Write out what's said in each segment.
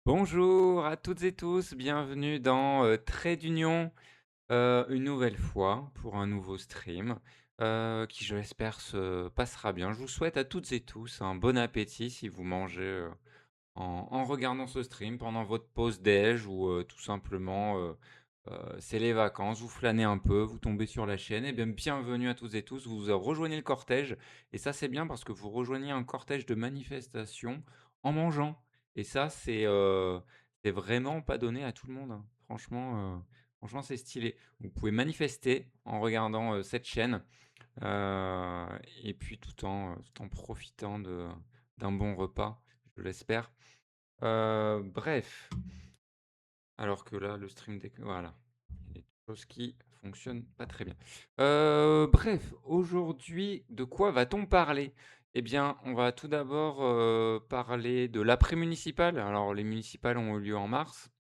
Bonjour à toutes et tous, bienvenue dans Trait d'Union, une nouvelle fois pour un nouveau stream qui, je l'espère, se passera bien. Je vous souhaite à toutes et tous un bon appétit si vous mangez en regardant ce stream pendant votre pause déj ou tout simplement c'est les vacances, vous flânez un peu, vous tombez sur la chaîne. Et bien, bienvenue à toutes et tous, vous rejoignez le cortège. Et ça, c'est bien parce que vous rejoignez un cortège de manifestations en mangeant. Et ça, c'est vraiment pas donné à tout le monde, hein. Franchement, c'est stylé. Vous pouvez manifester en regardant cette chaîne et puis tout en profitant d'un bon repas, je l'espère. Bref, alors que là, le stream deck, voilà, il y a des choses qui fonctionnent pas très bien. Bref, aujourd'hui, de quoi va-t-on parler? Eh bien, on va tout d'abord parler de l'après-municipal. Alors, les municipales ont eu lieu en mars,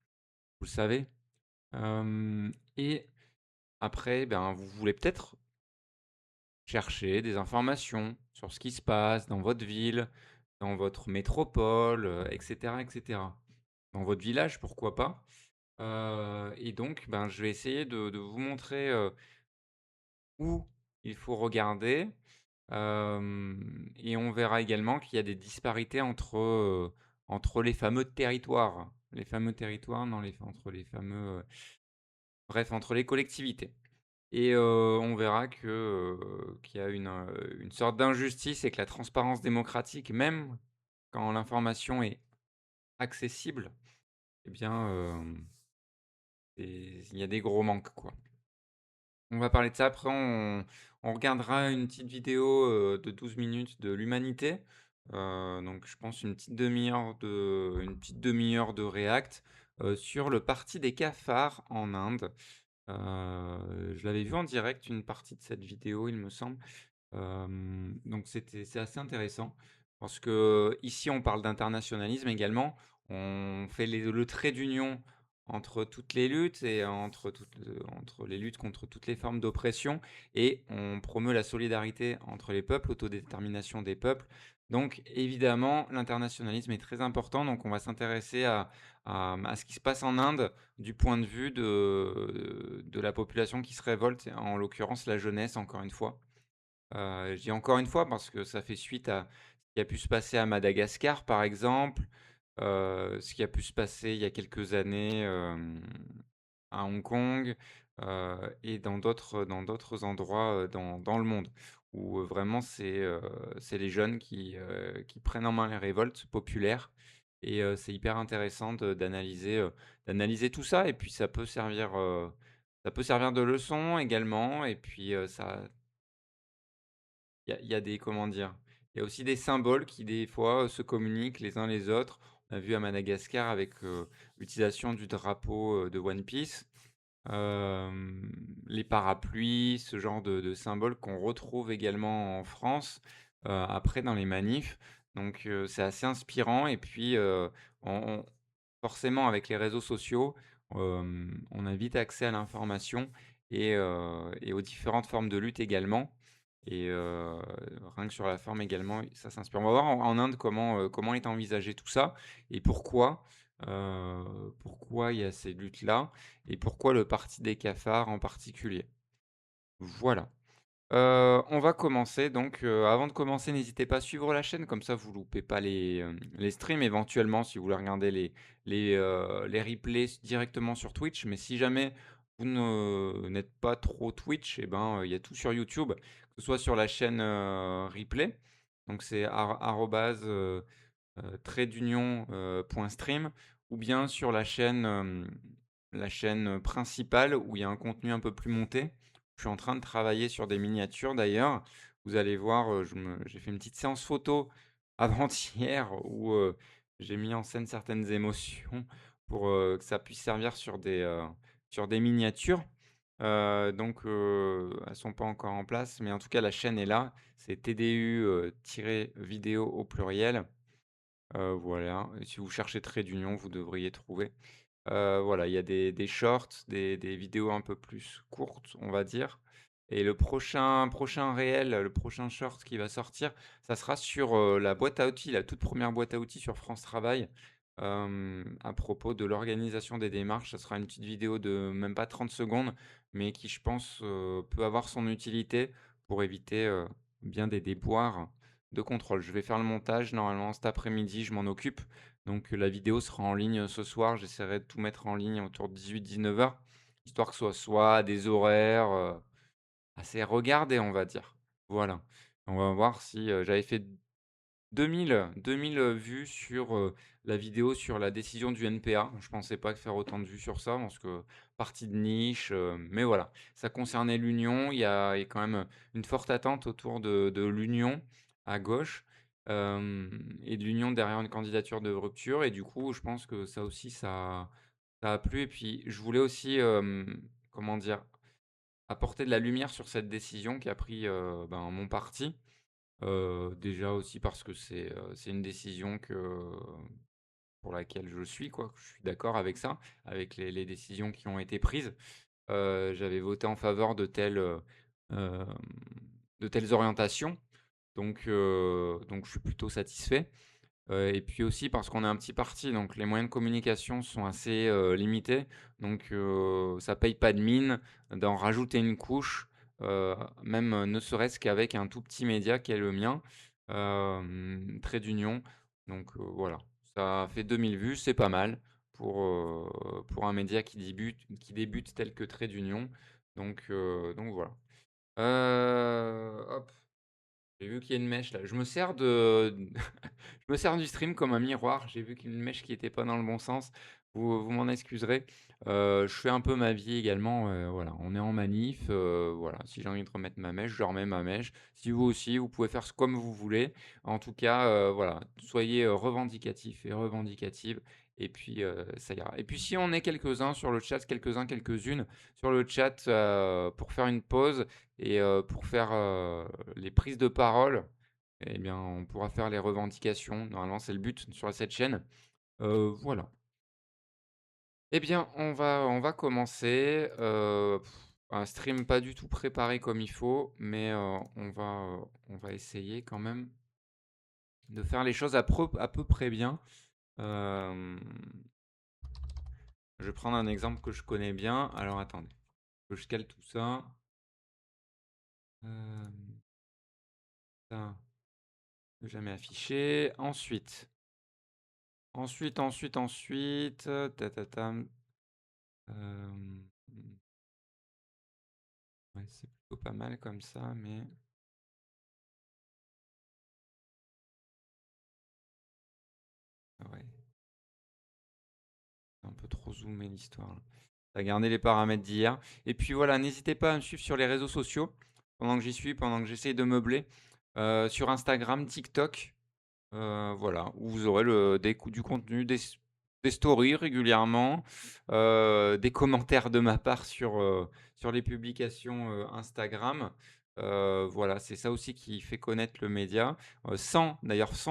vous le savez. Et après, ben, vous voulez peut-être chercher des informations sur ce qui se passe dans votre ville, dans votre métropole, et cetera, et cetera. Dans votre village, pourquoi pas? Et donc, ben, je vais essayer de vous montrer, où il faut regarder, et on verra également qu'il y a des disparités entre les fameux territoires. Les fameux territoires dans les entre les fameux, bref, entre les collectivités. Et on verra qu'il y a une sorte d'injustice et que la transparence démocratique, même quand l'information est accessible, eh bien, il y a des gros manques, quoi. On va parler de ça, après on regardera une petite vidéo, de 12 minutes de l'Humanité, donc je pense une petite demi-heure de React, sur le parti des cafards en Inde. Je l'avais vu en direct une partie de cette vidéo, il me semble. Donc c'est assez intéressant parce que ici on parle d'internationalisme également. On fait le trait d'union entre toutes les luttes et entre les luttes contre toutes les formes d'oppression et on promeut la solidarité entre les peuples, l'autodétermination des peuples. Donc évidemment, l'internationalisme est très important, donc on va s'intéresser à ce qui se passe en Inde du point de vue de la population qui se révolte, en l'occurrence la jeunesse encore une fois. Je dis encore une fois parce que ça fait suite à ce qui a pu se passer à Madagascar, par exemple, ce qui a pu se passer il y a quelques années, à Hong Kong, et dans d'autres endroits, dans le monde où, vraiment c'est les jeunes qui prennent en main les révoltes populaires et c'est hyper intéressant d'analyser tout ça et puis ça peut servir de leçon également et puis, il y a des comment dire? Il y a aussi des symboles qui des fois, se communiquent les uns les autres. On a vu à Madagascar avec, l'utilisation du drapeau, de One Piece, les parapluies, ce genre de symboles qu'on retrouve également en France, après dans les manifs. Donc, c'est assez inspirant et puis, on forcément avec les réseaux sociaux, on a vite accès à l'information et aux différentes formes de lutte également et rien que sur la forme également, ça s'inspire. On va voir en Inde comment est envisagé tout ça et pourquoi il y a ces luttes-là et pourquoi le parti des cafards en particulier. Voilà. On va commencer donc, avant de commencer, n'hésitez pas à suivre la chaîne, comme ça vous loupez pas les streams. Éventuellement, si vous voulez regarder les replays directement sur Twitch, mais si jamais vous n'êtes pas trop Twitch et ben, il y a tout sur YouTube, que ce soit sur la chaîne, replay, donc c'est trait d'union, point stream ou bien sur la chaîne principale où il y a un contenu un peu plus monté. Je suis en train de travailler sur des miniatures d'ailleurs. Vous allez voir, j'ai fait une petite séance photo avant-hier où, j'ai mis en scène certaines émotions pour, que ça puisse servir sur des miniatures. Donc, elles sont pas encore en place, mais en tout cas la chaîne est là. C'est TDU, tiret vidéo au pluriel. Voilà, et si vous cherchez trait d'union, vous devriez trouver. Voilà, il y a des shorts, des vidéos un peu plus courtes, on va dire et le prochain réel, le prochain short qui va sortir, ça sera sur, la boîte à outils, la toute première boîte à outils sur France Travail. à propos de l'organisation des démarches. Ça sera une petite vidéo de même pas 30 secondes, mais qui je pense, peut avoir son utilité pour éviter, bien des déboires de contrôle. Je vais faire le montage normalement cet après-midi, je m'en occupe. Donc, la vidéo sera en ligne, ce soir. J'essaierai de tout mettre en ligne autour de 18-19 heures, histoire que ce soit à des horaires, assez regardés, on va dire. Voilà. On va voir si, j'avais fait 2000 vues sur, la vidéo sur la décision du NPA. Je pensais pas faire autant de vues sur ça parce que partie de niche, mais voilà. Ça concernait l'union. Il y a quand même, une forte attente autour de l'union à gauche, et de l'union derrière une candidature de rupture et du coup, je pense que ça aussi, ça a plu et puis je voulais aussi, comment dire? Apporter de la lumière sur cette décision qui a pris, ben, mon parti. Déjà aussi parce que c'est une décision pour laquelle je suis quoi, que je suis d'accord avec ça, avec les décisions qui ont été prises. J'avais voté en faveur hem, de telles orientations, donc je suis plutôt satisfait. Et puis aussi parce qu'on est un petit parti, donc les moyens de communication sont assez, limités. Donc ça paye pas de mine d'en rajouter une couche, même, ne serait-ce qu'avec un tout petit média qui est le mien, Trait d'Union. Donc voilà, ça fait 2000 vues, c'est pas mal pour un média qui débute tel que Trait d'Union. Donc voilà. Hop. J'ai vu qu'il y a une mèche là. Je me sers je me sers du stream comme un miroir. J'ai vu qu'il y a une mèche qui était pas dans le bon sens. Vous m'en excuserez. Je fais un peu ma vie également, voilà. On est en manif, voilà. Si j'ai envie de remettre ma mèche, je remets ma mèche. Si vous aussi, vous pouvez faire comme vous voulez. En tout cas, voilà, soyez, revendicatifs et revendicatives et puis, ça ira. Et puis si on est quelques-uns sur le chat, quelques-uns, quelques-unes sur le chat, pour faire une pause et pour faire, les prises de parole, eh bien, on pourra faire les revendications. Normalement, c'est le but sur cette chaîne. Voilà. Eh bien, on va commencer, un stream pas du tout préparé comme il faut, mais on va essayer quand même de faire les choses à peu près bien. Hem, je vais prendre un exemple que je connais bien. Alors attendez, que je cale tout ça. Hem, ça, jamais affiché. Ensuite, tatatam, hem, ouais, c'est plutôt pas mal comme ça, mais ouais, c'est un peu trop zoomé l'histoire là. Tu gardé les paramètres d'hier et puis voilà, n'hésitez pas à me suivre sur les réseaux sociaux pendant que j'y suis, pendant que j'essaye de meubler, sur Instagram, TikTok. Voilà, où vous aurez du contenu, des stories régulièrement, des commentaires de ma part sur les publications, Instagram. Voilà, c'est ça aussi qui fait connaître le média. 100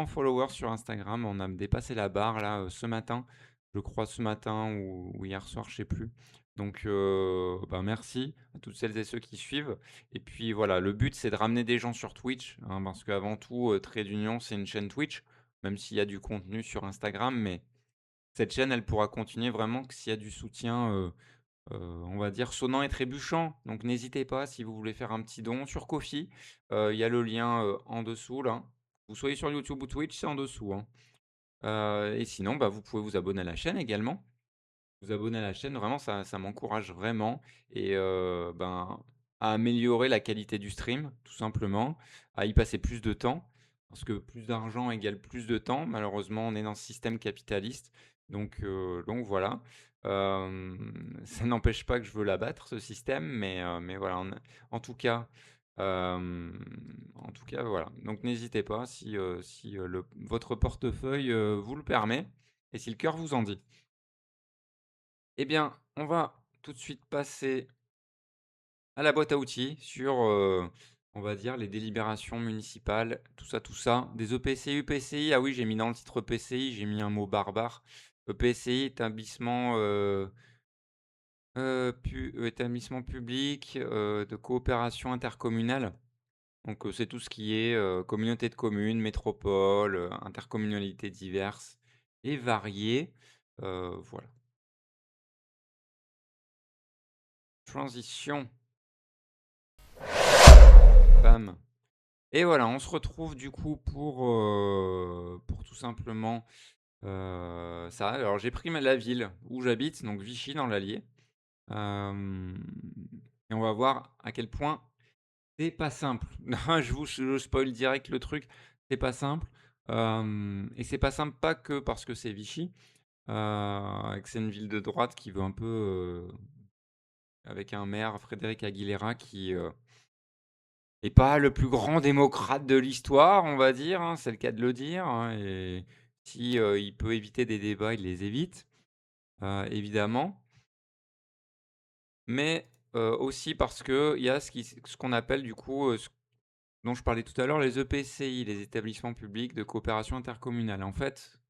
followers sur Instagram, on a dépassé la barre là, ce matin. Je crois ce matin ou hier soir, je sais plus. Donc bah, merci à toutes celles et ceux qui suivent. Et puis voilà, le but, c'est de ramener des gens sur Twitch, hein, parce qu'avant tout, Trait d'Union, c'est une chaîne Twitch, même s'il y a du contenu sur Instagram, mais cette chaîne, elle pourra continuer vraiment que s'il y a du soutien, on va dire sonnant et trébuchant. Donc n'hésitez pas si vous voulez faire un petit don sur Ko-fi, il y a le lien, en dessous là. Vous soyez sur YouTube ou Twitch, c'est en dessous, hein. Et sinon, bah, vous pouvez vous abonner à la chaîne également. Vous abonner à la chaîne, vraiment ça m'encourage vraiment et ben, à améliorer la qualité du stream, tout simplement, à y passer plus de temps. Parce que plus d'argent égale plus de temps. Malheureusement, on est dans ce système capitaliste. Donc voilà. Ça n'empêche pas que je veux l'abattre, ce système, mais voilà, en tout cas, voilà. Donc n'hésitez pas si votre portefeuille, vous le permet et si le cœur vous en dit. Eh bien, on va tout de suite passer à la boîte à outils sur, on va dire les délibérations municipales, tout ça, des EPCI, UPCI. Ah oui, j'ai mis dans le titre EPCI, j'ai mis un mot barbare. EPCI, établissement public, de coopération intercommunale. Donc, c'est tout ce qui est, communauté de communes, métropole, intercommunalités diverses et variée. Voilà. Transition. Bam. Et voilà, on se retrouve du coup pour tout simplement ça. Alors j'ai pris la ville où j'habite, donc Vichy dans l'Allier. Et on va voir à quel point c'est pas simple. Non, je spoil direct le truc, c'est pas simple. Et c'est pas simple pas que parce que c'est Vichy, et que c'est une ville de droite qui veut un peu, avec un maire, Frédéric Aguilera, qui est pas le plus grand démocrate de l'histoire, on va dire, hein, c'est le cas de le dire, hein, et si il peut éviter des débats, il les évite, évidemment. Mais aussi parce qu'il y a ce qu'on appelle du coup, dont je parlais tout à l'heure, les EPCI, les établissements publics de coopération intercommunale. En fait,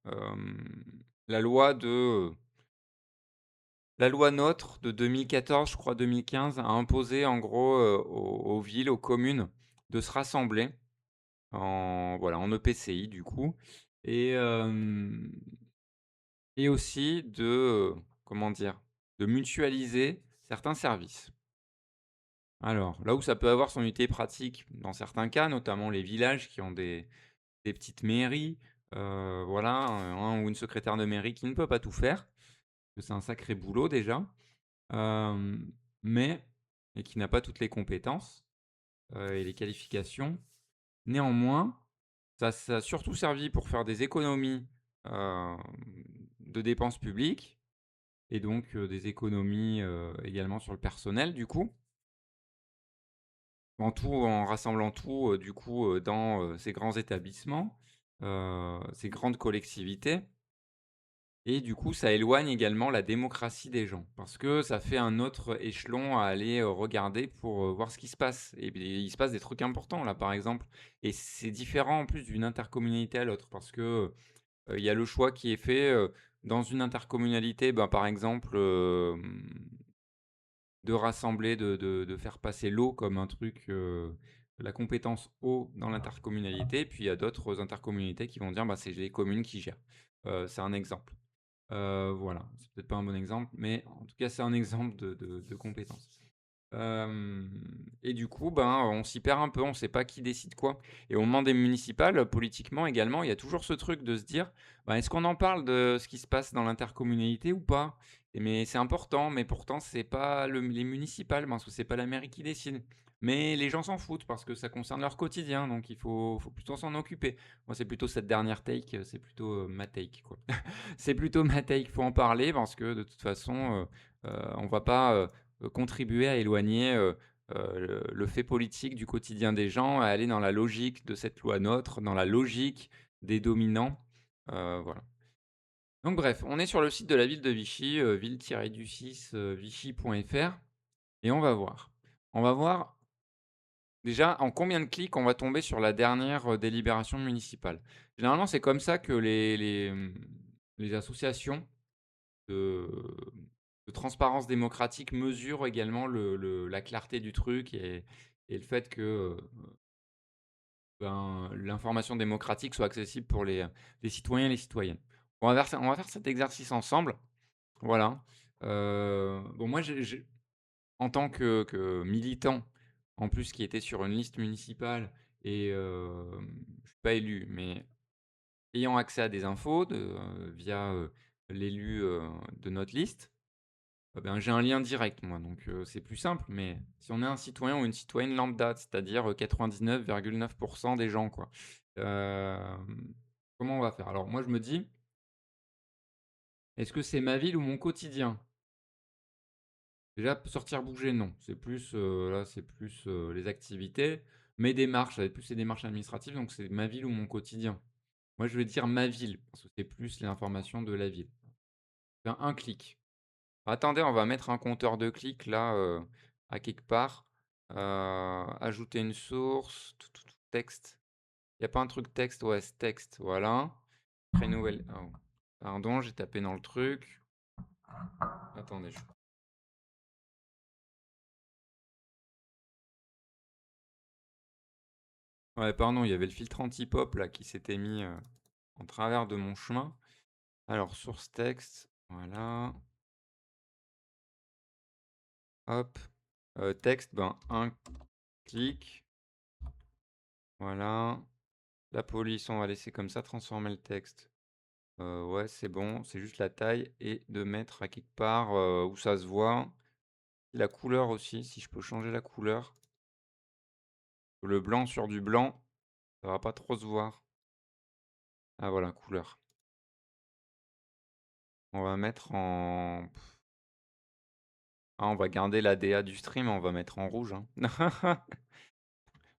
la loi NOTRe de 2014, je crois 2015, a imposé en gros aux villes, aux communes, de se rassembler en EPCI du coup, et, et aussi comment dire, de mutualiser certains services. Alors, là où ça peut avoir son utilité pratique dans certains cas, notamment les villages qui ont des petites mairies, voilà, un ou une secrétaire de mairie qui ne peut pas tout faire, parce que c'est un sacré boulot déjà, hem, mais et qui n'a pas toutes les compétences, et les qualifications. Néanmoins, ça a surtout servi pour faire des économies, hem, de dépenses publiques et donc des économies, également sur le personnel du coup. En rassemblant tout, du coup, dans, ces grands établissements, ces grandes collectivités, et du coup, ça éloigne également la démocratie des gens. Parce que ça fait un autre échelon à aller, regarder pour, voir ce qui se passe, et beh, il se passe des trucs importants là, par exemple, et c'est différent en plus d'une intercommunalité à l'autre parce que, il y a le choix qui est fait, dans une intercommunalité, ben, par exemple, de rassembler, de faire passer l'eau comme un truc, la compétence eau dans l'intercommunalité. Puis il y a d'autres intercommunalités qui vont dire: «Bah, c'est les communes qui gèrent». C'est un exemple. Voilà, c'est peut-être pas un bon exemple, mais en tout cas, c'est un exemple de compétence. Et du coup, ben, on s'y perd un peu, on ne sait pas qui décide quoi. Et au moment des municipales, politiquement également, il y a toujours ce truc de se dire, ben, est-ce qu'on en parle de ce qui se passe dans l'intercommunalité ou pas? Mais c'est important, mais pourtant c'est pas les municipales, parce que c'est pas la mairie qui décide. Mais les gens s'en foutent parce que ça concerne leur quotidien, donc faut plutôt s'en occuper. Moi, c'est plutôt cette dernière take, c'est plutôt ma take, quoi. C'est plutôt ma take, faut en parler parce que de toute façon, on va pas contribuer à éloigner le fait politique du quotidien des gens, à aller dans la logique de cette loi NOTRe, dans la logique des dominants. Voilà. Donc bref, on est sur le site de la ville de Vichy, ville-du-6 vichy.fr, et on va voir. On va voir déjà en combien de clics on va tomber sur la dernière délibération municipale. Généralement, c'est comme ça que les associations de, de transparence démocratique mesure également la clarté du truc, et le fait que ben, l'information démocratique soit accessible pour les citoyens et les citoyennes. On va faire cet exercice ensemble. Voilà. Bon, moi, en tant que militant, en plus qui était sur une liste municipale, et je ne suis pas élu, mais ayant accès à des infos via l'élu de notre liste, ben, j'ai un lien direct moi, donc c'est plus simple. Mais si on est un citoyen ou une citoyenne lambda, c'est-à-dire 99,9% des gens, quoi, comment on va faire? Alors moi je me dis: «Est-ce que c'est ma ville ou mon quotidien?» Déjà sortir bouger, non, c'est plus, là c'est plus, les activités. Mes démarches, ça va être plus les démarches administratives, donc c'est ma ville ou mon quotidien. Moi je vais dire ma ville, parce que c'est plus l'information de la ville. Faire un clic. Attendez, on va mettre un compteur de clics là, à quelque part. Ajouter une source, texte. Il y a pas un truc texte? Ouais, c'est texte, voilà. Créer nouvelle, oh, pardon, j'ai tapé dans le truc. Attendez, ouais, pardon, il y avait le filtre anti-pop là qui s'était mis, en travers de mon chemin. Alors, source texte, voilà. Hop. Texte, ben, un clic. Voilà. La police, on va laisser comme ça, transformer le texte. Ouais, c'est bon, c'est juste la taille et de mettre à quelque part, où ça se voit. La couleur aussi, si je peux changer la couleur. Le blanc sur du blanc, ça va pas trop se voir. Ah voilà, couleur. On va mettre en on va garder la DA du stream, on va mettre en rouge, hein.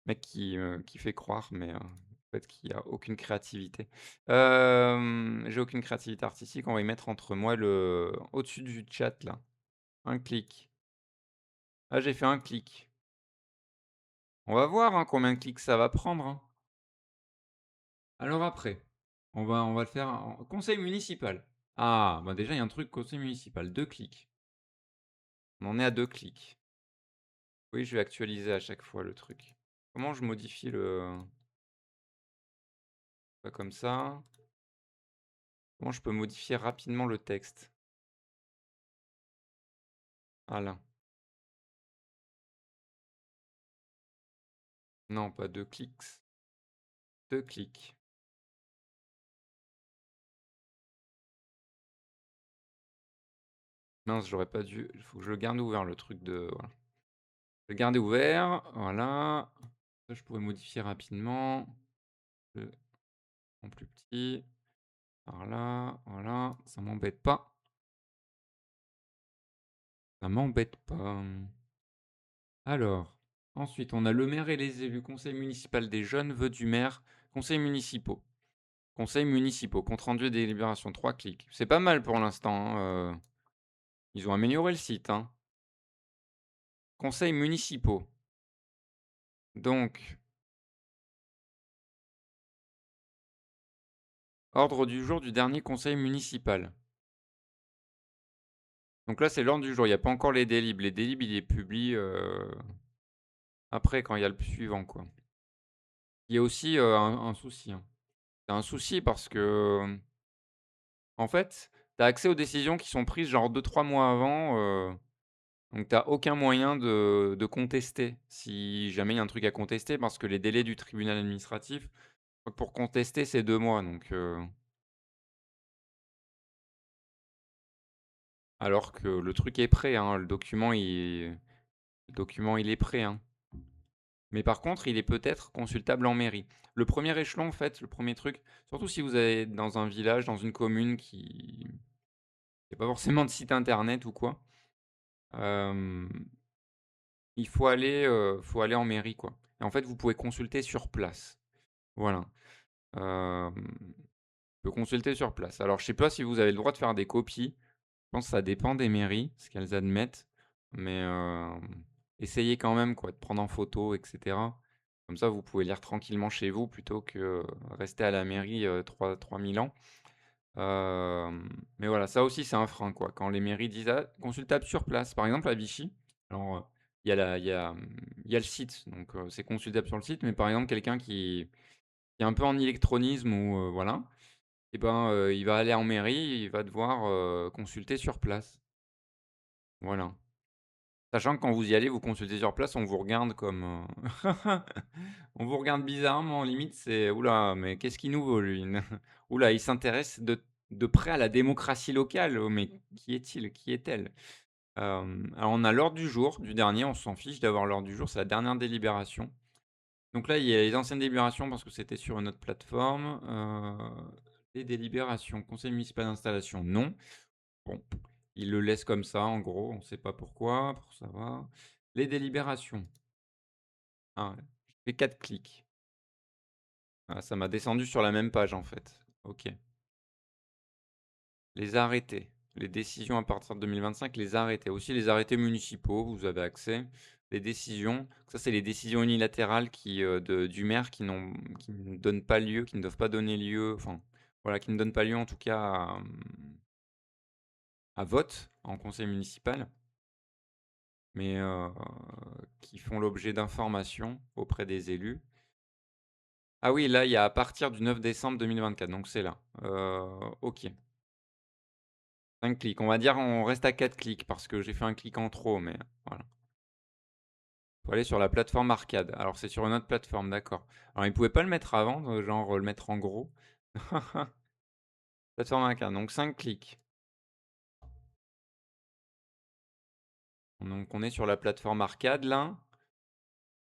Mec qui fait croire, mais en fait qui a aucune créativité. J'ai aucune créativité artistique, on va y mettre entre moi et le au-dessus du chat là. Un clic. Ah, j'ai fait un clic. On va voir, hein, combien de clics ça va prendre, hein. Alors après, on va le faire en conseil municipal. Ah, bah, déjà il y a un truc conseil municipal, 2 clics. On en est à 2 clics. Oui, je vais actualiser à chaque fois le truc. Comment je modifie le pas comme ça. Comment je peux modifier rapidement le texte? Voilà. Non, pas 2 clics. 2 clics. Mince, j'aurais pas dû. Il faut que je le garde ouvert le truc de voilà. Je vais le garder ouvert, voilà. Ça, je pourrais modifier rapidement. Le en plus petit. Par là, voilà, ça m'embête pas. Ça m'embête pas. Alors, ensuite, on a le maire et les élus, conseil municipal des jeunes, vœux du maire, conseils municipaux. Conseils municipaux, compte rendu des délibérations, 3 clics. C'est pas mal pour l'instant, hein, ils ont amélioré le site, hein. Conseils municipaux. Donc, ordre du jour du dernier conseil municipal. Donc là, c'est l'ordre du jour, il y a pas encore les délibs. Les délibs, ils les publient, après quand il y a le suivant, quoi. Il y a aussi, un souci, hein. C'est un souci parce que, en fait, tu as accès aux décisions qui sont prises genre 2-3 mois avant, donc tu as aucun moyen de contester, si jamais il y a un truc à contester parce que les délais du tribunal administratif, pour contester, c'est 2 mois donc alors que le truc est prêt, hein, le document il est prêt, hein. Mais par contre, il est peut-être consultable en mairie. Le premier échelon, en fait, le premier truc, surtout si vous êtes dans un village, dans une commune qui a pas forcément de site internet ou quoi, hem, il faut aller en mairie, quoi. Et en fait, vous pouvez consulter sur place. Voilà. Hem, peut consulter sur place. Alors, je sais pas si vous avez le droit de faire des copies. Je pense que ça dépend des mairies, ce qu'elles admettent, mais essayez quand même, quoi, de prendre en photo et cetera. Comme ça, vous pouvez lire tranquillement chez vous plutôt que rester à la mairie, 3 000 ans. Mais voilà, ça aussi, c'est un frein, quoi. Quand les mairies disent: «Ah, consultable sur place». Par exemple, à Vichy, alors, il y a la il y a le site, donc c'est consultable sur le site, mais par exemple, quelqu'un qui est un peu en illectronisme ou voilà, et ben, il va aller en mairie, il va devoir, consulter sur place. Voilà. Sachant que quand vous y allez, vous consultez sur place, on vous regarde comme, on vous regarde bizarrement, limite c'est: «Ouh là, mais qu'est-ce qu'il nous vaut lui?» «Ouh là, il s'intéresse de près à la démocratie locale. Oh mais qui est-il? Qui est-elle?» Alors on a l'ordre du jour du dernier, on s'en fiche d'avoir l'ordre du jour, c'est la dernière délibération. Donc là, il y a les anciennes délibérations parce que c'était sur une autre plateforme, les délibérations, conseil municipal d'installation, non. Bon, il le laisse comme ça en gros, on ne sait pas pourquoi, pour savoir. Les délibérations, ah, j'ai fait 4 clics. Ah, ça m'a descendu sur la même page en fait. OK. Les arrêtés, les décisions à partir de 2025, les arrêtés. Aussi les arrêtés municipaux, vous avez accès. Les décisions, ça c'est les décisions unilatérales du maire qui ne donnent pas lieu, qui ne doivent pas donner lieu, enfin voilà, qui ne donnent pas lieu en tout cas à vote en conseil municipal, mais qui font l'objet d'informations auprès des élus. Ah oui, là, il y a à partir du 9 décembre 2024, donc c'est là. OK. 5 clics. On va dire on reste à 4 clics parce que j'ai fait un clic en trop, mais voilà. Faut aller sur la plateforme arcade. Alors c'est sur une autre plateforme, d'accord. Alors ils pouvaient pas le mettre avant, genre, le mettre en gros? Plateforme arcade, donc 5 clics. Donc on est sur la plateforme arcade là.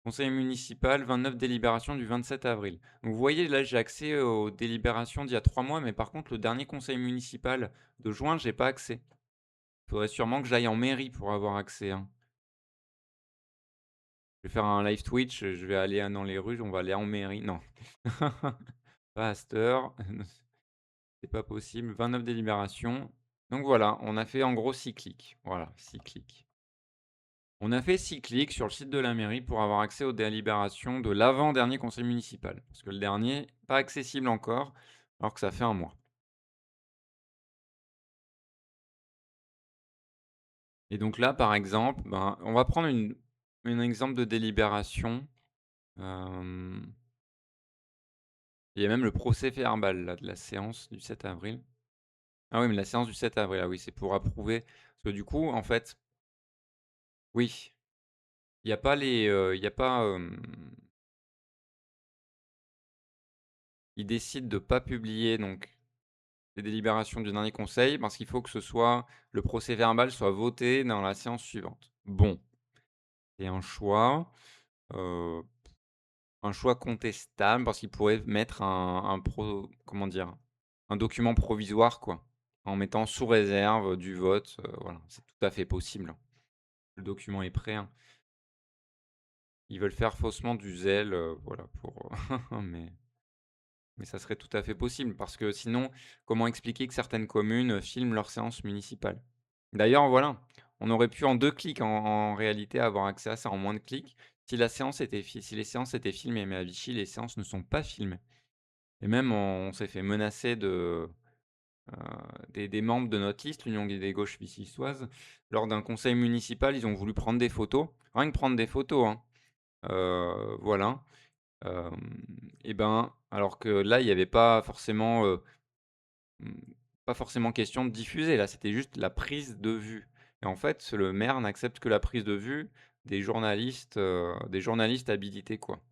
Conseil municipal, 29 délibération du 27 avril. Donc vous voyez là, j'ai accès aux délibérations d'il y a 3 mois, mais par contre le dernier conseil municipal de juin, j'ai pas accès. Il faudrait sûrement que j'aille en mairie pour avoir accès, hein. Je vais faire un live Twitch, je vais aller, dans les rues, on va aller en mairie. Non. Pas à cette heure, c'est pas possible. 29 délibérations. Donc voilà, on a fait en gros 6 clics. Voilà, 6 clics. On a fait 6 clics sur le site de la mairie pour avoir accès aux délibérations de l'avant-dernier conseil municipal. Parce que le dernier, pas accessible encore, alors que ça fait un mois. Et donc là, par exemple, ben, on va prendre un exemple de délibération. Hem, il y a même le procès-verbal là, de la séance du 7 avril. Ah oui, mais la séance du 7 avril, ah oui, c'est pour approuver. Parce que du coup, en fait, oui, il y a pas il y a pas, ils décident de pas publier donc les délibérations du dernier conseil parce qu'il faut que ce soit le procès-verbal soit voté dans la séance suivante. Bon, c'est heu, un choix contestable parce qu'ils pourraient mettre comment dire? Un document provisoire quoi, en mettant sous réserve du vote, voilà, c'est tout à fait possible, hein. Le document est prêt, hein. Ils veulent faire faussement du zèle, voilà pour, mais ça serait tout à fait possible parce que sinon, comment expliquer que certaines communes, filment leurs séances municipales? D'ailleurs, voilà, on aurait pu en 2 clics en réalité avoir accès à ça, en moins de clics, si les séances étaient filmées. Mais à Vichy, les séances ne sont pas filmées et même on s'est fait menacer heu, des membres de notre liste, l'Union des gauches vichysoises, lors d'un conseil municipal, ils ont voulu prendre des photos, rien que prendre des photos, hein, voilà. Et ben, alors que là, il y avait mmh, pas forcément question de diffuser. Là, c'était juste la prise de vue et en fait, le maire n'accepte que la prise de vue des journalistes habilités, quoi.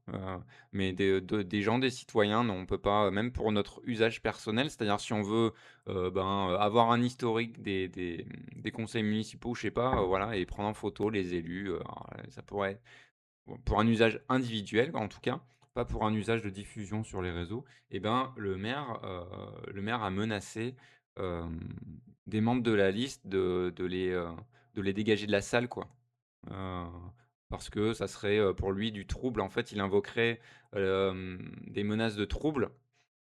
Mais des gens, des citoyens, non, on peut pas, même pour notre usage personnel, c'est-à-dire si on veut, ben, avoir un historique des conseils municipaux, je sais pas, voilà et prendre en photo les élus, alors, ça pourrait bon, pour un usage individuel, en tout cas, pas pour un usage de diffusion sur les réseaux et ben, le maire a menacé, hem, des membres de la liste de les dégager de la salle, quoi. Heu, parce que ça serait, pour lui du trouble. En fait, il invoquerait, des menaces de trouble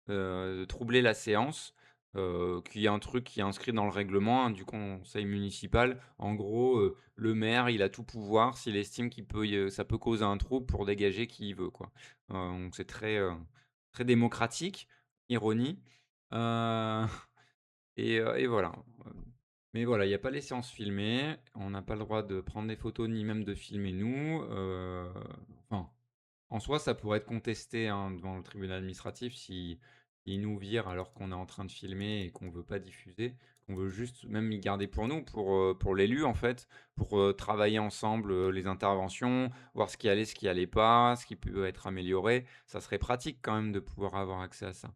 de troubler la séance, qu'il y a un truc qui est inscrit dans le règlement, hein, du conseil municipal. En gros, le maire, il a tout pouvoir s'il estime qu'il peut ça peut causer un trouble pour dégager qui il veut, quoi. Donc c'est très démocratique, ironie, heu et voilà, mais voilà, il y a pas les séances filmées, on n'a pas le droit de prendre des photos ni même de filmer nous, enfin en soi, ça pourrait être contesté, hein, devant le tribunal administratif si ils nous virent alors qu'on est en train de filmer et qu'on veut pas diffuser, qu'on veut juste même y garder pour nous, pour l'élu en fait, pour, travailler ensemble, les interventions, voir ce qui allait, ce qui allait pas, ce qui peut être amélioré. Ça serait pratique quand même de pouvoir avoir accès à ça.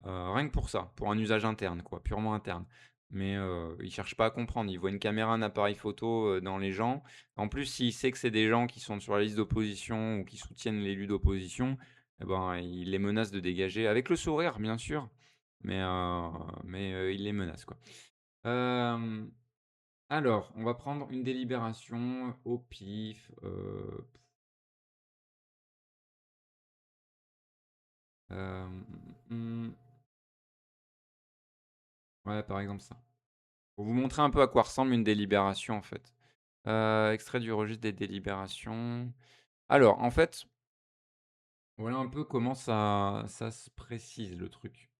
Rien que pour ça, pour un usage interne quoi, purement interne. Mais, il cherche pas à comprendre. Il voit une caméra, un appareil photo, dans les gens. En plus, s'il sait que c'est des gens qui sont sur la liste d'opposition ou qui soutiennent l'élu d'opposition, et ben, il les menace de dégager avec le sourire bien sûr, mais, il les menace quoi. Hem, alors, on va prendre une délibération au pif, hem, mmh, ouais, par exemple ça. Pour vous montrer un peu à quoi ressemble une délibération, en fait. Extrait du registre des délibérations. Alors, en fait, voilà un peu comment ça se précise le truc.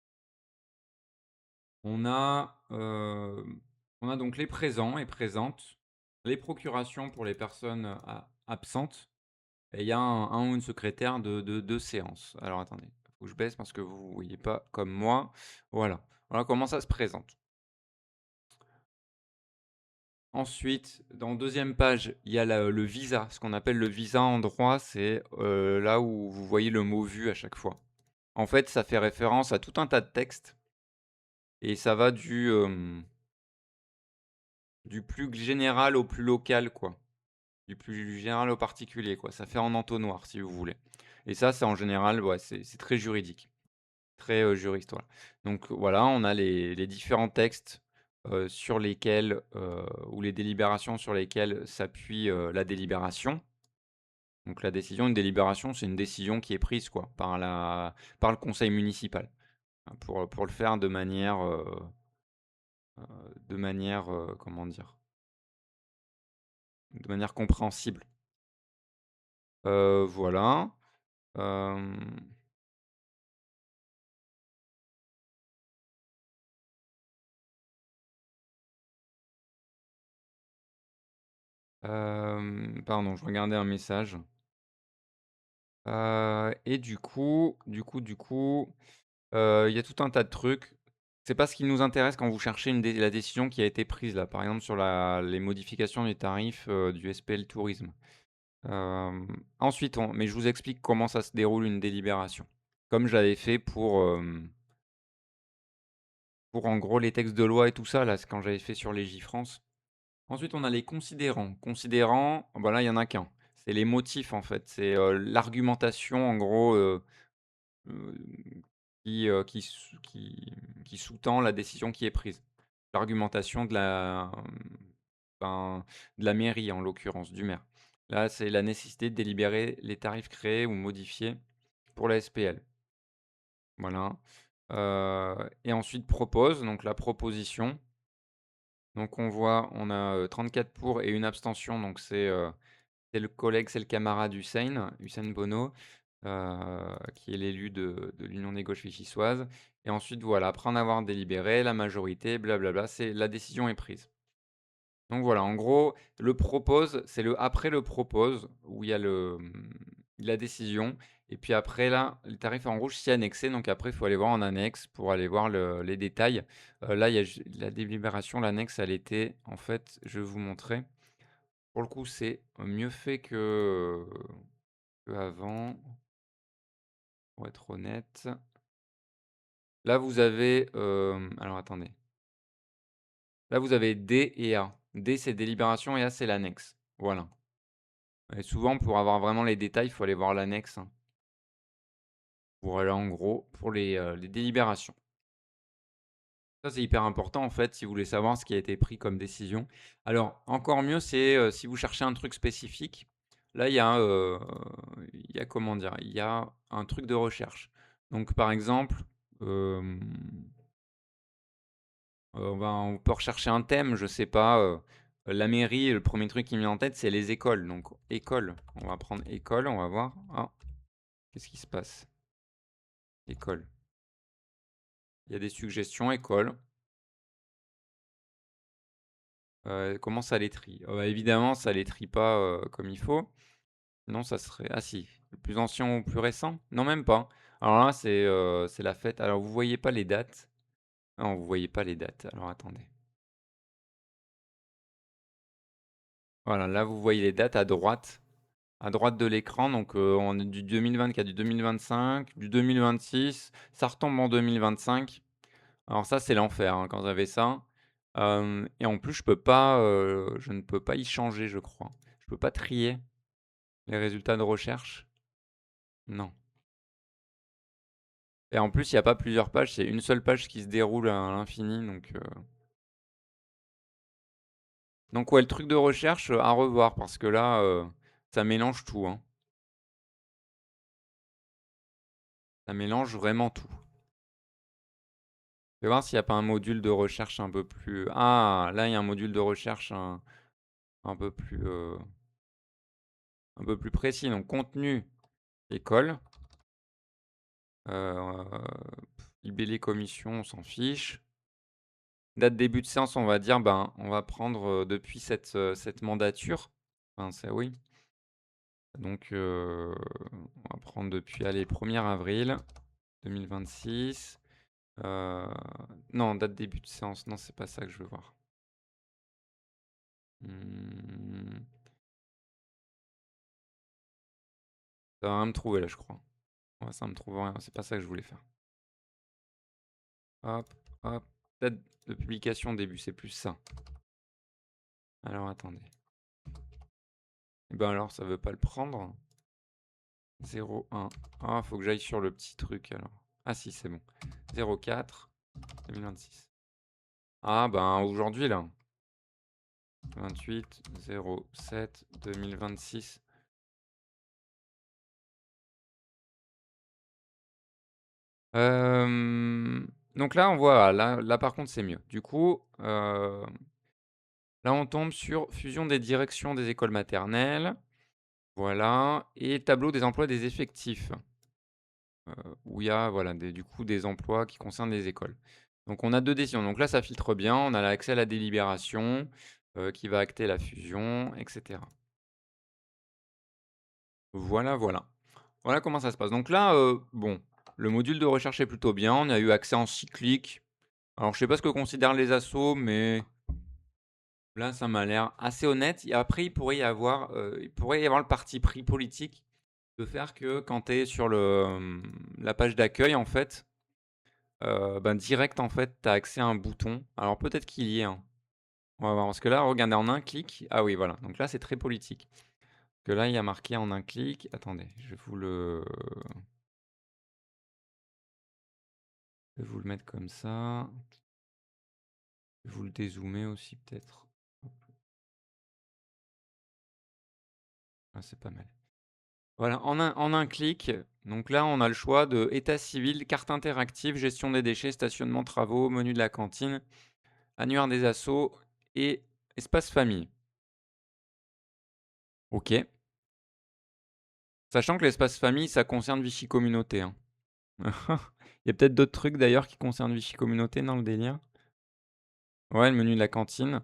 On a, on a donc les présents et présentes, les procurations pour les personnes, absentes et il y a un ou une secrétaire de séance. Alors attendez, faut que je baisse parce que vous voyez pas comme moi. Voilà. Voilà comment ça se présente. Ensuite, dans deuxième page, il y a le visa. Ce qu'on appelle le visa en droit, c'est là où vous voyez le mot vu à chaque fois. En fait, ça fait référence à tout un tas de textes et ça va du plus général au plus local, quoi. Du plus général au particulier, quoi. Ça fait en entonnoir, si vous voulez. Et ça, c'est en général, ouais, c'est très juridique, très juriste, voilà. Donc voilà, on a les différents textes sur lesquels, ou les délibérations sur lesquelles s'appuie la délibération. Donc la décision, une délibération, c'est une décision qui est prise, quoi, par le conseil municipal, hein, pour le faire comment dire? De manière compréhensible. Voilà. Hem, pardon, je regardais un message. Et il y a tout un tas de trucs. C'est pas ce qui nous intéresse quand vous cherchez la décision qui a été prise là, par exemple sur les modifications des tarifs, du SPL Tourisme. Ensuite mais je vous explique comment ça se déroule une délibération. Comme j'avais fait pour en gros les textes de loi et tout ça là, c'est quand j'avais fait sur Légifrance. Ensuite, on a les considérants. Considérants, bah, là, il y en a qu'un. C'est les motifs, en fait. C'est, l'argumentation, en gros, heu, qui sous-tend la décision qui est prise. L'argumentation ben, de la mairie, en l'occurrence, du maire. Là, c'est la nécessité de délibérer les tarifs créés ou modifiés pour la SPL. Voilà. Et ensuite propose, donc la proposition. Donc on a, 34 pour et une abstention, donc c'est le collègue, c'est le camarade Hussein Bono, qui est l'élu de l'Union des gauches vichysoises. Et ensuite, voilà, après en avoir délibéré, la majorité, blablabla, c'est la décision est prise. Donc voilà, en gros, le propose, c'est le après le propose, où il y a la décision. Et puis après, là, le tarif en rouge, s'y annexé. Donc après, il faut aller voir en annexe pour aller voir les détails. Là, il y a la délibération, l'annexe, elle était, en fait, je vais vous montrer. Pour le coup, c'est mieux fait que avant, pour être honnête. Là, vous avez, alors attendez. Là, vous avez D et A. D, c'est délibération et A, c'est l'annexe. Voilà. Et souvent, pour avoir vraiment les détails, il faut aller voir l'annexe, hein. Voilà, en gros, pour les délibérations. Ça, c'est hyper important, en fait, si vous voulez savoir ce qui a été pris comme décision. Alors, encore mieux, c'est si vous cherchez un truc spécifique. Là, il y a comment dire? Il y a un truc de recherche. Donc, par exemple, hem, on peut rechercher un thème, je sais pas, la mairie, le premier truc qui me vient en tête, c'est les écoles. Donc, école, on va prendre école, on va voir. Ah, qu'est-ce qui se passe? École. Il y a des suggestions, école. Comment ça les trie? Bah, évidemment, ça les trie pas, comme il faut. Non, ça serait ah si, le plus ancien ou plus récent? Non, même pas. Alors là, c'est la fête. Alors vous voyez pas les dates? Non, vous voyez pas les dates. Alors attendez. Voilà, là, vous voyez les dates à droite de l'écran. Donc, on est du 2024, du 2025, du 2026. Ça retombe en 2025. Alors ça, c'est l'enfer, hein, quand j'avais ça. Et en plus, je ne peux pas y changer, je crois. Je peux pas trier les résultats de recherche. Non. Et en plus, il y a pas plusieurs pages, c'est une seule page qui se déroule à l'infini, donc ouais, le truc de recherche, à revoir parce que là, ça mélange tout, hein. Ça mélange vraiment tout. Je vais voir s'il y a pas un module de recherche un peu plus ah! Là, il y a un module de recherche un peu plus, un peu plus précis, donc contenu, école, libellé commission, on s'en fiche. Date début de séance, on va dire, ben, on va prendre, depuis cette mandature. Enfin, c'est oui. Donc, on va prendre depuis, allez, 1er avril 2026. Heu, non, date début de séance, non, c'est pas ça que je veux voir. Mmh, ça va rien me trouver là, je crois. Ouais, ça me trouve rien, c'est pas ça que je voulais faire. Hop, hop. Date de publication début, c'est plus ça. Alors attendez. Et ben alors, ça veut pas le prendre. 01. Ah, faut que j'aille sur le petit truc alors. Ah si, c'est bon. 04 2026. Ah ben aujourd'hui là. 28 07 2026. Donc là, on voit, là par contre, c'est mieux. Du coup, là, on tombe sur fusion des directions des écoles maternelles. Voilà, et tableau des emplois des effectifs, où il y a, voilà, du coup, des emplois qui concernent les écoles. Donc on a 2 décisions. Donc là, ça filtre bien, on a l'accès à la délibération, qui va acter la fusion, et cetera. Voilà, voilà. Voilà comment ça se passe. Donc là, bon, le module de recherche est plutôt bien, on a eu accès en cyclique. Alors je sais pas ce que considèrent les assos, mais là, ça m'a l'air assez honnête. Et après, il pourrait y avoir le parti pris politique de faire que quand tu es sur la page d'accueil, en fait, ben, direct, en fait, tu as accès à un bouton. Alors peut-être qu'il y est un. On va voir, parce que là, regardez, en un clic, ah oui, voilà, donc là, c'est très politique. Que là, il y a marqué en un clic. Attendez, je vais vous le mettre comme ça. Je vais vous le dézoomer aussi, peut-être. Ah, c'est pas mal. Voilà, en un clic, donc là, on a le choix de état civil, carte interactive, gestion des déchets, stationnement, travaux, menu de la cantine, annuaire des assos et espace famille. OK. Sachant que l'espace famille, ça concerne Vichy Communauté, hein. Il y a peut-être d'autres trucs d'ailleurs qui concernent Vichy Communauté dans le délire? Ouais, le menu de la cantine.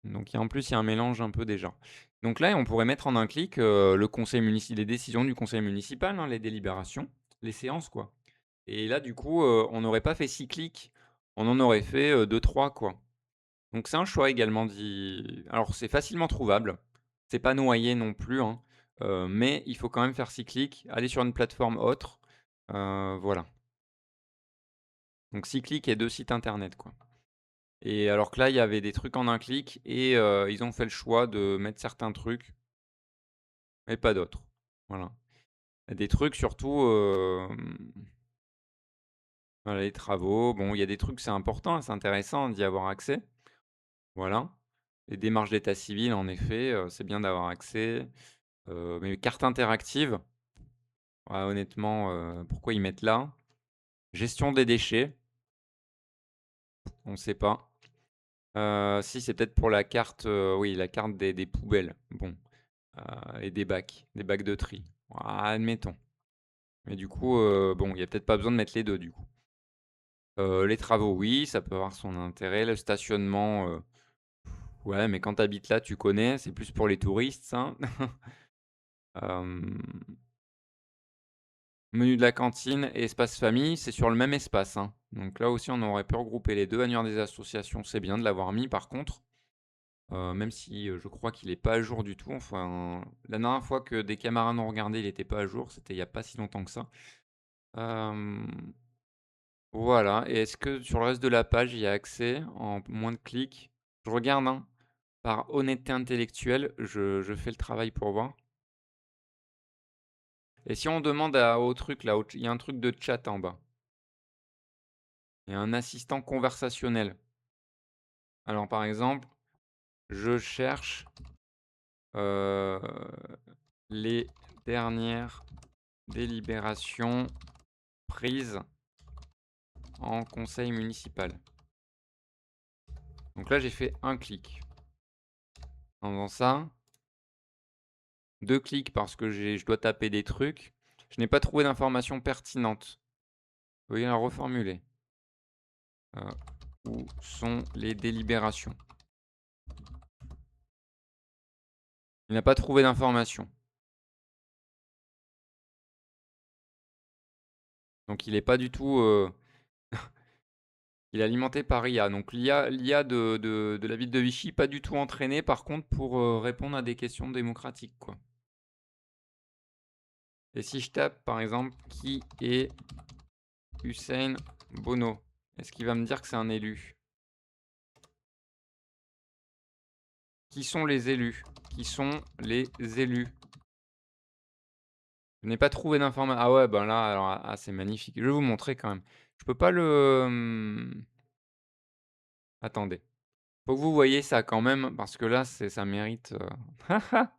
Donc en plus, il y a un mélange un peu des genres. Donc là, on pourrait mettre en un clic, le conseil munici les décisions du conseil municipal, hein, les délibérations, les séances, quoi. Et là, du coup, on n'aurait pas fait 6 clics, on en aurait fait, 2-3, quoi. Donc c'est un choix également alors c'est facilement trouvable, c'est pas noyé non plus, hein, mais il faut quand même faire 6 clics, aller sur une plateforme autre, voilà. Donc 6 clics et 2 sites internet, quoi. Et alors que là, il y avait des trucs en un clic et ils ont fait le choix de mettre certains trucs et pas d'autres. Voilà. Il y a des trucs surtout, voilà, les travaux, bon, il y a des trucs, c'est important, c'est intéressant d'y avoir accès. Voilà. Les démarches d'état civil, en effet, c'est bien d'avoir accès. Mais carte interactive, ouais, honnêtement, pourquoi ils mettent là? Gestion des déchets, on ne sait pas. Si, c'est peut-être pour la carte, oui, la carte des poubelles, bon, et des bacs de tri. Ah, admettons. Mais du coup, bon, il y a peut-être pas besoin de mettre les 2 du coup. Les travaux, oui, ça peut avoir son intérêt. Le stationnement, ouais, mais quand tu habites là, tu connais, c'est plus pour les touristes ça. Hem, Menu de la cantine et espace famille, c'est sur le même espace, hein. Donc là aussi, on aurait pu regrouper les 2. Annuaire des associations, c'est bien de l'avoir mis par contre, même si, je crois qu'il est pas à jour du tout. Enfin, la dernière fois que des camarades ont regardé, il était pas à jour, c'était il y a pas si longtemps que ça. Hem, voilà, et est-ce que sur le reste de la page, il y a accès en moins de clics? Je regarde, hein, par honnêteté intellectuelle, je fais le travail pour voir. Et si on demande au truc là, il y a un truc de chat en bas. Il y a un assistant conversationnel. Alors par exemple, je cherche, heu, les dernières délibérations prises en conseil municipal. Donc là, j'ai fait un clic. En faisant ça, 2 clics parce que je dois taper des trucs. Je n'ai pas trouvé d'informations pertinentes. Veuillez la reformuler. Heu, où sont les délibérations? Il n'a pas trouvé d'informations. Donc il est pas du tout, Il est alimenté par IA. Donc l'IA de la ville de Vichy, pas du tout entraînée, par contre, pour répondre à des questions démocratiques, quoi. Et si je tape, par exemple, qui est Hussein Bono, est-ce qu'il va me dire que c'est un élu? Qui sont les élus? Qui sont les élus? Je n'ai pas trouvé d'information. Ah ouais, ben là, alors, ah, c'est magnifique. Je vais vous montrer quand même. Je peux pas le. Attendez. Faut que vous voyez ça quand même, parce que là, ça mérite. Ah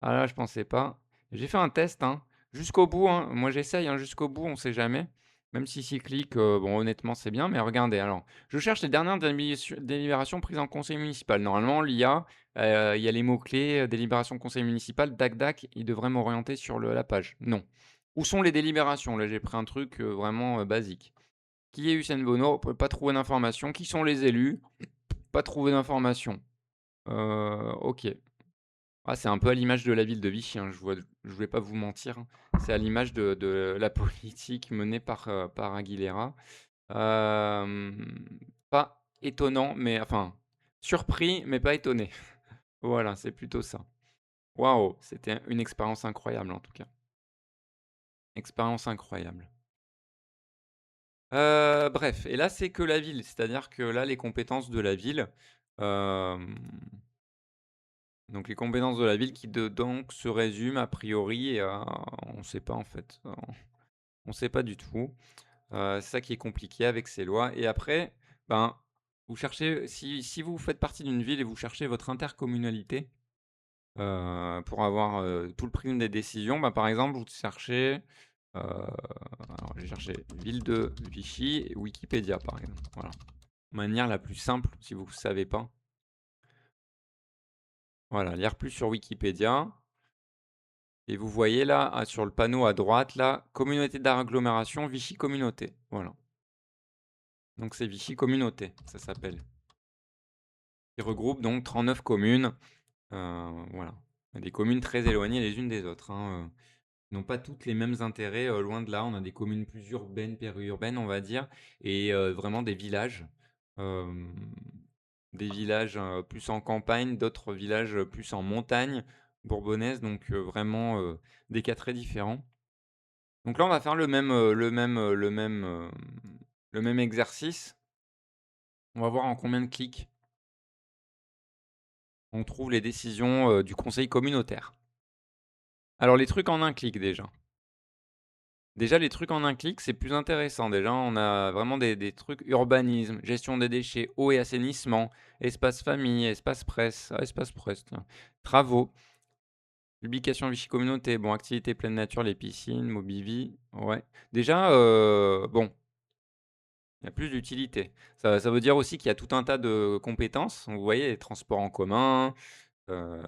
là, je pensais pas. J'ai fait un test, hein, jusqu'au bout, hein. Moi, j'essaye, hein, jusqu'au bout, on sait jamais. Même si cyclique, bon, honnêtement, c'est bien, mais regardez, alors, je cherche les dernières délibérations prises en conseil municipal. Normalement, l'IA, il y a les mots-clés, délibération conseil municipal, dac dac, il devrait m'orienter sur la page. Non. Où sont les délibérations? Là, j'ai pris un truc vraiment basique. Qui est Hussein Bono? Pas trouver d'informations. Qui sont les élus? Pas trouver d'informations. Ok. Ah, c'est un peu à l'image de la ville de Vichy, hein, je vais pas vous mentir, hein. C'est à l'image de la politique menée par Aguilera. Pas étonnant, mais enfin, surpris, mais pas étonné. Voilà, c'est plutôt ça. Waouh, c'était une expérience incroyable en tout cas. Expérience incroyable. Bref, et là, c'est que la ville, c'est-à-dire que là, les compétences de la ville, hem, donc les compétences de la ville qui donc se résument a priori à on sait pas en fait, on sait pas du tout. C'est ça qui est compliqué avec ces lois et après, ben, vous cherchez si vous faites partie d'une ville et vous cherchez votre intercommunalité, pour avoir, tout le prime des décisions, bah, par exemple, vous cherchez, alors j'ai cherché ville de Vichy et Wikipédia, par exemple, voilà. Manière la plus simple, si vous ne savez pas. Voilà, lire plus sur Wikipédia et vous voyez là, sur le panneau à droite là, communauté d'agglomération Vichy Communauté, voilà. Donc c'est Vichy Communauté, ça s'appelle. Il regroupe donc 39 communes, voilà. Des communes très éloignées les unes des autres, hein, n'ont pas toutes les mêmes intérêts, loin de là. On a des communes plus urbaines, périurbaines, on va dire et vraiment hem, des villages, plus en campagne, d'autres villages, plus en montagne bourbonnaise, donc vraiment, des cas très différents. Donc là, on va faire le même exercice. On va voir en combien de clics on trouve les décisions, du conseil communautaire. Alors les trucs en un clic déjà. Déjà les trucs en un clic, c'est plus intéressant. Déjà, on a vraiment des trucs urbanisme, gestion des déchets, eau et assainissement, espace famille, espace presse, tiens, travaux, publication Vichy Communauté, bon, activités pleine nature, les piscines, Mobivie, ouais. Déjà, bon, il y a plus d'utilité. Ça veut dire aussi qu'il y a tout un tas de compétences. Donc vous voyez, les transports en commun, heu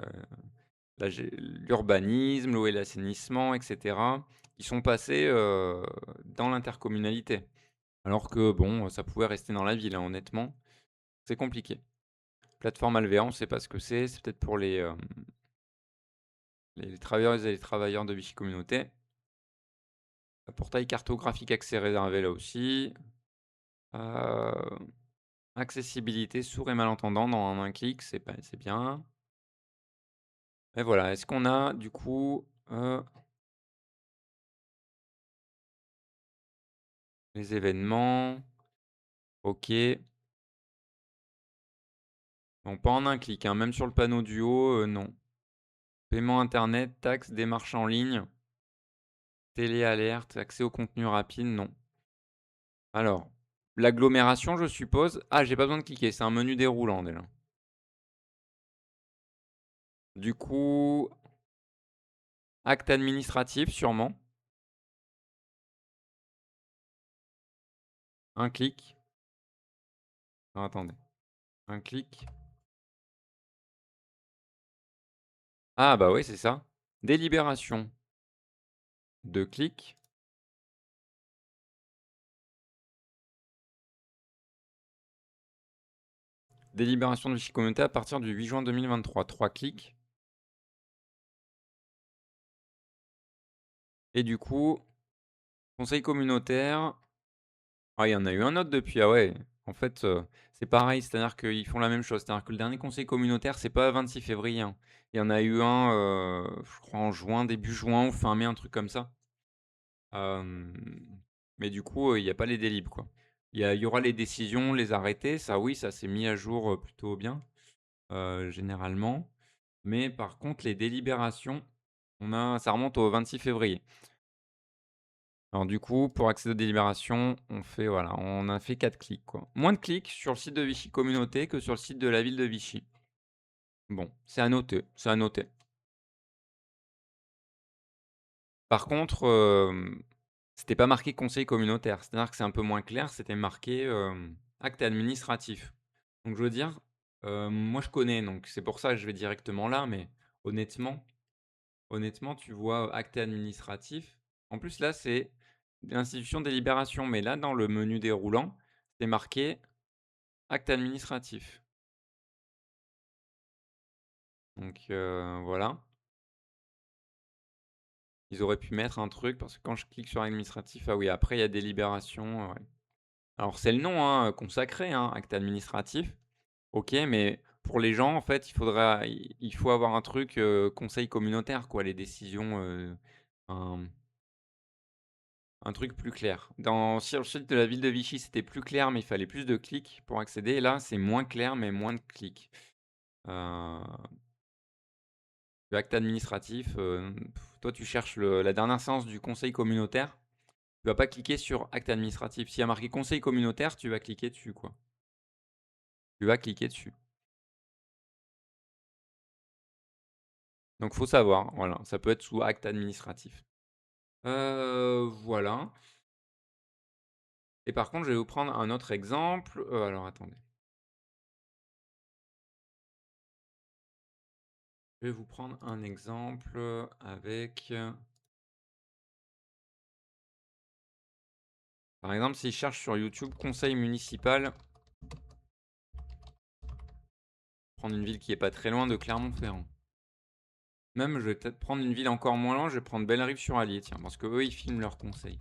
l'urbanisme, l'eau et l'assainissement, et cetera, qui sont passés, dans l'intercommunalité. Alors que bon, ça pouvait rester dans la ville, hein, honnêtement. C'est compliqué. Plateforme Alvéa, on ne sait pas ce que c'est peut-être pour les travailleuses et les travailleurs de Vichy Communauté. Portail cartographique accès réservé là aussi. Heu, accessibilité sourds et malentendants dans un clic, c'est bien. Et voilà, est-ce qu'on a du coup, les événements? OK. Bon, pas en un clic, hein, même sur le panneau du haut, non. Paiement internet, taxes, démarches en ligne, télé-alerte, accès au contenu rapide, non. Alors, l'agglomération, je suppose. Ah, j'ai pas besoin de cliquer, c'est un menu déroulant déjà. Du coup, acte administratif, sûrement. Un clic. Non, attendez. Un clic. Ah, bah oui, c'est ça. Délibération. Deux clics. Délibération de Vichy Communauté à partir du 8 juin 2023. Trois clics. Et du coup, conseil communautaire. Ah, il y en a eu un autre depuis. Ah ouais. En fait, c'est pareil, c'est-à-dire qu'ils font la même chose. C'est-à-dire que le dernier conseil communautaire, c'est pas 26 février, hein. Il y en a eu un, je crois en juin, début juin ou fin mai, un truc comme ça. Hem, mais du coup, il y a pas les délibs, quoi. Il y aura les décisions, les arrêtés, ça oui, ça s'est mis à jour, plutôt bien, généralement. Mais par contre, les délibérations, ça remonte au 26 février. Alors du coup, pour accéder aux délibérations, on a fait 4 clics, quoi. Moins de clics sur le site de Vichy Communauté que sur le site de la ville de Vichy. Bon, c'est à noter, c'est à noter. Par contre, c'était pas marqué conseil communautaire, c'est-à-dire que c'est un peu moins clair, c'était marqué, acte administratif. Donc je veux dire, moi je connais, donc c'est pour ça que je vais directement là, mais honnêtement honnêtement, tu vois, acte administratif, en plus là, c'est l'institution de délibération, mais là, dans le menu déroulant, c'est marqué acte administratif. Donc voilà. Ils auraient pu mettre un truc parce que quand je clique sur administratif, ah oui, après il y a délibération, ouais. Alors c'est le nom, hein, consacré, hein, acte administratif. OK, mais pour les gens, en fait, il faut avoir un truc, conseil communautaire, quoi, les décisions, un truc plus clair. Sur le site de la ville de Vichy, c'était plus clair, mais il fallait plus de clics pour accéder. Et là, c'est moins clair, mais moins de clics. Heu, L'acte administratif, toi, tu cherches la dernière séance du conseil communautaire, tu vas pas cliquer sur acte administratif. S'il y a marqué conseil communautaire, tu vas cliquer dessus, quoi. Tu vas cliquer dessus. Donc faut savoir, voilà, ça peut être sous acte administratif. Voilà. Et par contre, je vais vous prendre un autre exemple, alors attendez. Je vais vous prendre un exemple, avec, par exemple, si je cherche sur YouTube conseil municipal, prendre une ville qui est pas très loin de Clermont-Ferrand. Même, je vais peut-être prendre une ville encore moins loin, je vais prendre Bellerive-sur-Allier, tiens, parce qu'eux, ils filment leurs conseils.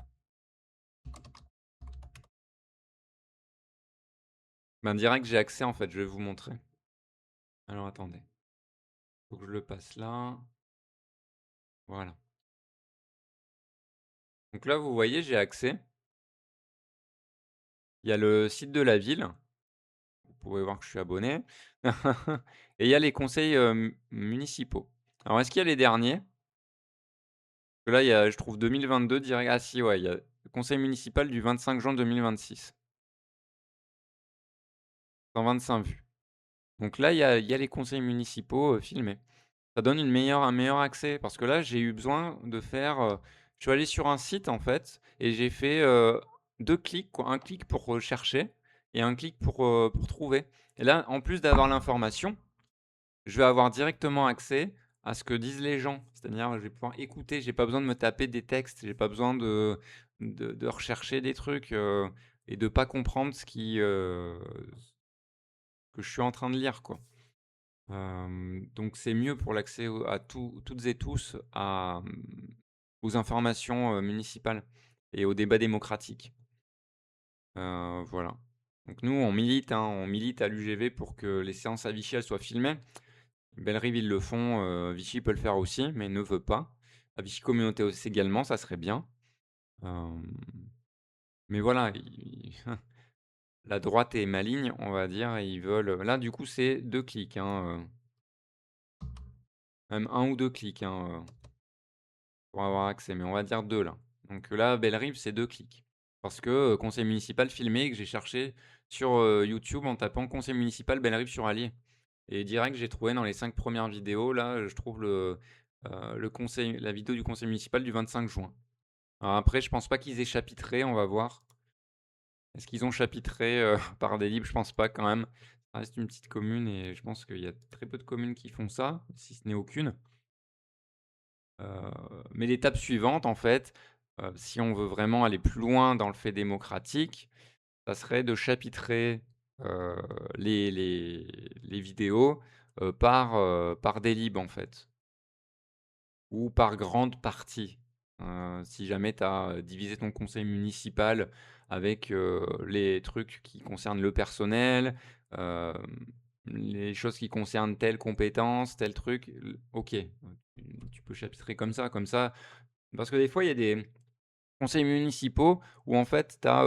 Ben, direct, j'ai accès, en fait, je vais vous montrer. Alors, attendez. Faut que je le passe là. Voilà. Donc là, vous voyez, j'ai accès. Il y a le site de la ville. Vous pouvez voir que je suis abonné. Et il y a les conseils, municipaux. Alors, est-ce qu'il y a les derniers? Que là, je trouve 2022 direct. Ah si, ouais, il y a le conseil municipal du 25 juin 2026. 125 vues. Donc là, il y a les conseils municipaux, filmés. Ça donne un meilleur accès parce que là, j'ai eu besoin de faire, je suis allé sur un site, en fait et j'ai fait, 2 clics, quoi. 1 clic pour, chercher et un clic pour trouver et là, en plus d'avoir l'information, je vais avoir directement accès à ce que disent les gens. C'est-à-dire, je vais pouvoir écouter, j'ai pas besoin de me taper des textes, j'ai pas besoin de rechercher des trucs, et de pas comprendre que je suis en train de lire, quoi. Donc c'est mieux pour l'accès à toutes et tous aux informations, municipales et au débat démocratique. Voilà. Donc nous, on milite, hein, on milite à l'UGV pour que les séances à Vichy, elles soient filmées. Bellerive, ils le font, Vichy peut le faire aussi, mais ne veut pas. À Vichy Communauté aussi également, ça serait bien. Hem, mais voilà, la droite est maligne, on va dire et ils veulent, là, du coup, c'est 2 clics, hein, même un ou 2 clics, hein, pour avoir accès, mais on va dire 2 là. Donc là, Bellerive, c'est 2 clics. Parce que, conseil municipal filmé que j'ai cherché sur, YouTube en tapant conseil municipal Bellerive-sur-Allier et direct, j'ai trouvé dans les 5 premières vidéos, là, je trouve la vidéo du conseil municipal du 25 juin. Alors après, je pense pas qu'ils aient chapitré, on va voir. Est-ce qu'ils ont chapitré, par des livres? Je pense pas quand même. Ça reste une petite commune et je pense qu'il y a très peu de communes qui font ça, si ce n'est aucune. Mais l'étape suivante, en fait, si on veut vraiment aller plus loin dans le fait démocratique, ça serait de chapitrer, heu, les vidéos, par délib, en fait, ou par grande partie. Si jamais tu as, divisé ton conseil municipal avec, les trucs qui concernent le personnel, hem, les choses qui concernent telle compétence, tel truc, OK, tu peux chapitrer comme ça parce que des fois, il y a des conseils municipaux où en fait, tu as,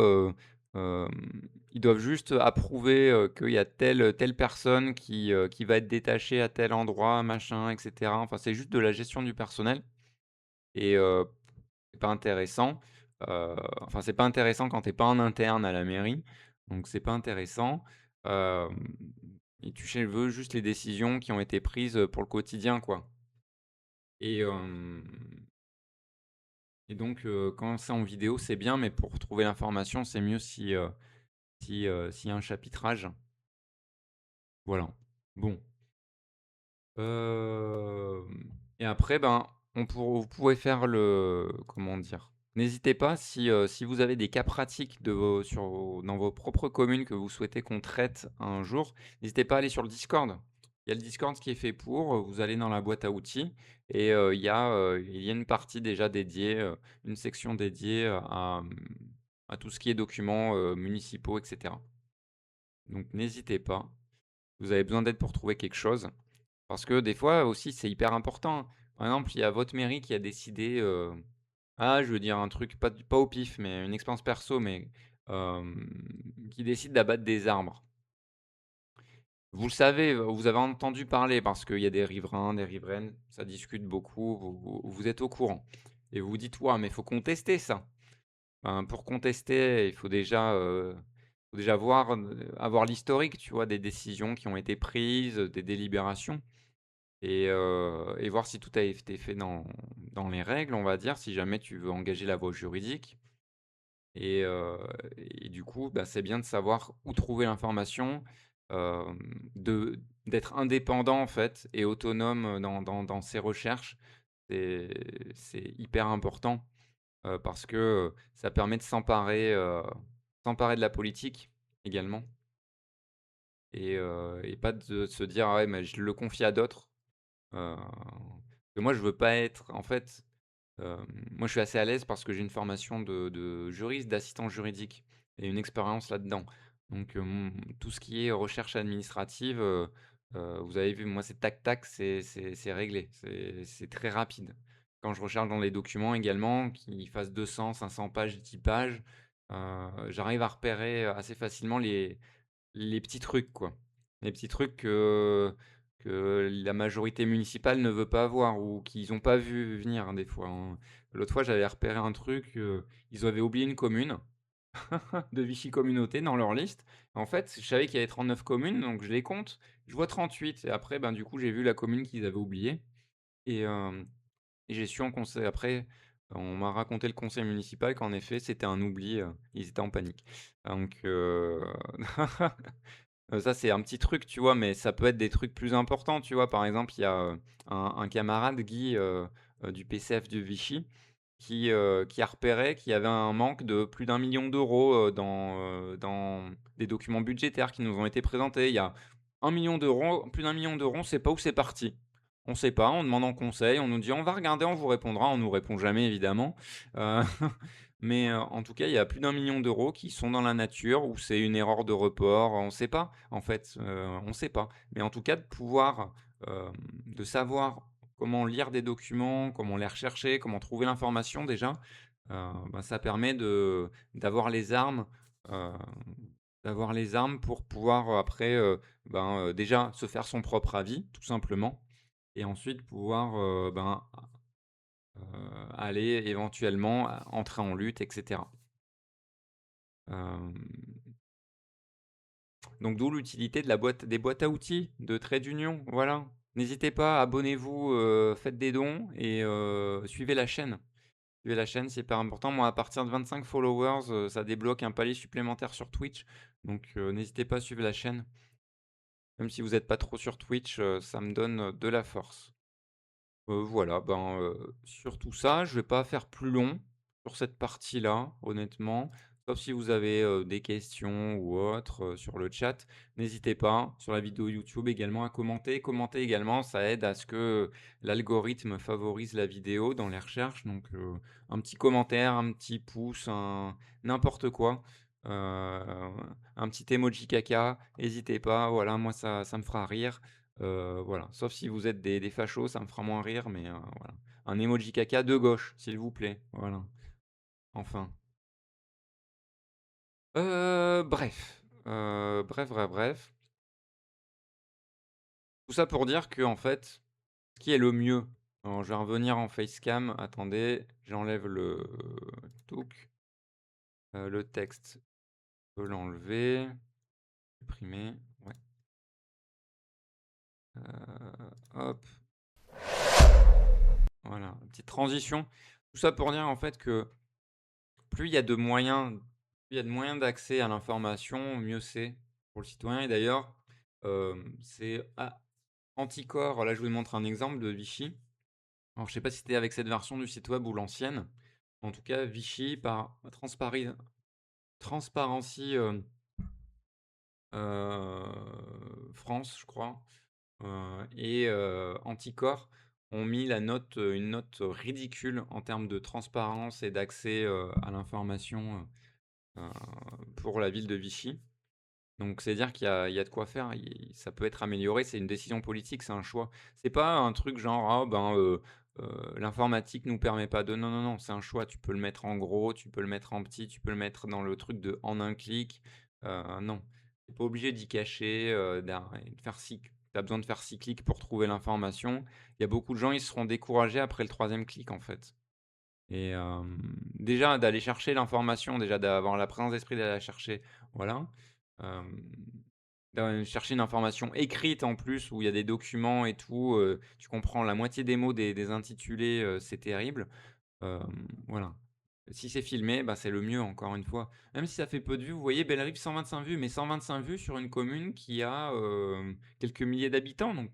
ils doivent juste approuver, qu'il y a telle personne qui va être détachée à tel endroit, machin et cetera. Enfin, c'est juste de la gestion du personnel et c'est pas intéressant. Enfin, c'est pas intéressant quand tu es pas en interne à la mairie, donc c'est pas intéressant. Hem et tu veux juste les décisions qui ont été prises, pour le quotidien, quoi et donc quand c'est en vidéo, c'est bien, mais pour trouver l'information, c'est mieux s'il y a un chapitrage. Voilà. Bon, et après, ben, vous pouvez faire comment dire? N'hésitez pas si vous avez des cas pratiques dans vos propres communes que vous souhaitez qu'on traite un jour, n'hésitez pas à aller sur le Discord. Il y a le Discord qui est fait pour, vous allez dans la boîte à outils et il y a une partie déjà dédiée, une section dédiée à tout ce qui est documents, municipaux et cetera. Donc n'hésitez pas. Vous avez besoin d'aide pour trouver quelque chose. Parce que des fois aussi, c'est hyper important. Par exemple, il y a votre mairie qui a décidé, je veux dire un truc pas au pif, mais une expérience perso, mais qui décide d'abattre des arbres. Vous le savez, vous avez entendu parler parce qu'il y a des riverains, des riveraines, ça discute beaucoup, vous êtes au courant et vous vous dites: «Ouah, mais il faut contester ça». Ben, pour contester, il faut déjà avoir l'historique, tu vois, des décisions qui ont été prises, des délibérations. Et voir si tout a été fait dans les règles, on va dire, si jamais tu veux engager la voie juridique et heu et du coup, bah, c'est bien de savoir où trouver l'information, d'être indépendant, en fait et autonome, dans ses recherches. C'est c'est hyper important, parce que, ça permet de s'emparer de la politique également et pas de se dire: «Ah ouais, mais je le confie à d'autres». Que moi je veux pas être en fait, moi je suis assez à l'aise parce que j'ai une formation de juriste, d'assistant juridique et une expérience là-dedans. Donc, tout ce qui est recherche administrative, vous avez vu, moi c'est tac tac, c'est réglé, c'est très rapide. Quand je recherche dans les documents également, qu'ils fassent 200-500 pages, 10 pages, j'arrive à repérer assez facilement les petits trucs, quoi. Les petits trucs que la majorité municipale ne veut pas voir ou qu'ils ont pas vu venir, hein, des fois, hein. L'autre fois, j'avais repéré un truc, ils avaient oublié une commune de Vichy Communauté dans leur liste. En fait, je savais qu'il y avait 39 communes, donc je les compte. Je vois 38 et après, ben, du coup, j'ai vu la commune qu'ils avaient oubliée et j'ai su en conseil après, on m'a raconté le conseil municipal qu'en effet, c'était un oubli, ils étaient en panique. Donc ça, c'est un petit truc, tu vois? Mais ça peut être des trucs plus importants, tu vois? Par exemple, il y a, un camarade, Guy, du PCF de Vichy, qui a repéré qu'il y avait un manque de plus d'1 million d'euros, dans des documents budgétaires qui nous ont été présentés. Il y a 1 million d'euros, plus d'1 million d'euros, on ne sait pas où c'est parti. On ne sait pas, on demande en conseil, on nous dit: «On va regarder, on vous répondra». On nous répond jamais évidemment, heu, mais en tout cas, il y a plus d'1 million d'euros qui sont dans la nature ou c'est une erreur de report, on ne sait pas en fait, on ne sait pas. Mais en tout cas, de savoir comment lire des documents, comment les rechercher, comment trouver l'information déjà, bah, ça permet d'avoir les armes, heu, d'avoir les armes pour pouvoir, après, déjà se faire son propre avis, tout simplement et ensuite pouvoir, aller éventuellement entrer en lutte et cetera. Hem, donc d'où l'utilité de la boîte des boîtes à outils de Trade Union, voilà. N'hésitez pas, abonnez-vous, faites des dons et suivez la chaîne. Suivez la chaîne, c'est hyper important. Moi, à partir de 25 followers, ça débloque un palier supplémentaire sur Twitch, donc n'hésitez pas à suivre la chaîne. Même si vous êtes pas trop sur Twitch, ça me donne, de la force. Voilà, sur tout ça, je vais pas faire plus long sur cette partie-là, honnêtement. Sauf si vous avez, des questions ou autres, sur le chat, n'hésitez pas, sur la vidéo YouTube également à commenter. Commenter également, ça aide à ce que l'algorithme favorise la vidéo dans les recherches, donc un petit commentaire, un petit pouce, un n'importe quoi, un petit emoji caca, n'hésitez pas, voilà, moi ça me fera rire, voilà. Sauf si vous êtes des fachos, ça me fera moins rire, mais voilà. Un emoji caca de gauche, s'il vous plaît, voilà, enfin. Bref. Tout ça pour dire que en fait, ce qui est le mieux, alors je vais revenir en facecam, attendez, j'enlève le touc, le texte, je peux l'enlever, supprimer, ouais, hop, voilà, petite transition. Tout ça pour dire en fait que plus il y a de moyens plus il y a de moyens d'accès à l'information, mieux c'est pour le citoyen et d'ailleurs, c'est Anticor, là je vous montre un exemple de Vichy. Alors je sais pas si c'était avec cette version du site web ou l'ancienne. En tout cas, Vichy par Transparency, France, je crois, et Anticor ont mis une note ridicule en termes de transparence et d'accès, à l'information, pour la ville de Vichy. Donc c'est dire qu'il y a de quoi faire, ça peut être amélioré, c'est une décision politique, c'est un choix. C'est pas un truc genre: «Ah ben, l'informatique nous permet pas de» non, non, non, c'est un choix. Tu peux le mettre en gros, tu peux le mettre en petit, tu peux le mettre dans le truc de «en un clic», non. Tu pas obligé d'y cacher, et de faire 6 tu besoin de faire 6 clics pour trouver l'information. Il y a beaucoup de gens, ils seront découragés après le troisième clic, en fait. Et déjà d'aller chercher l'information, déjà d'avoir la présence d'esprit d'aller la chercher, voilà. Hem, D'aller chercher une information écrite en plus où il y a des documents et tout, tu comprends la moitié des mots des intitulés, c'est terrible. Voilà. Si c'est filmé, bah, c'est le mieux encore une fois. Même si ça fait peu de vues, vous voyez Bellerive 125 vues, mais 125 vues sur une commune qui a, quelques milliers d'habitants, donc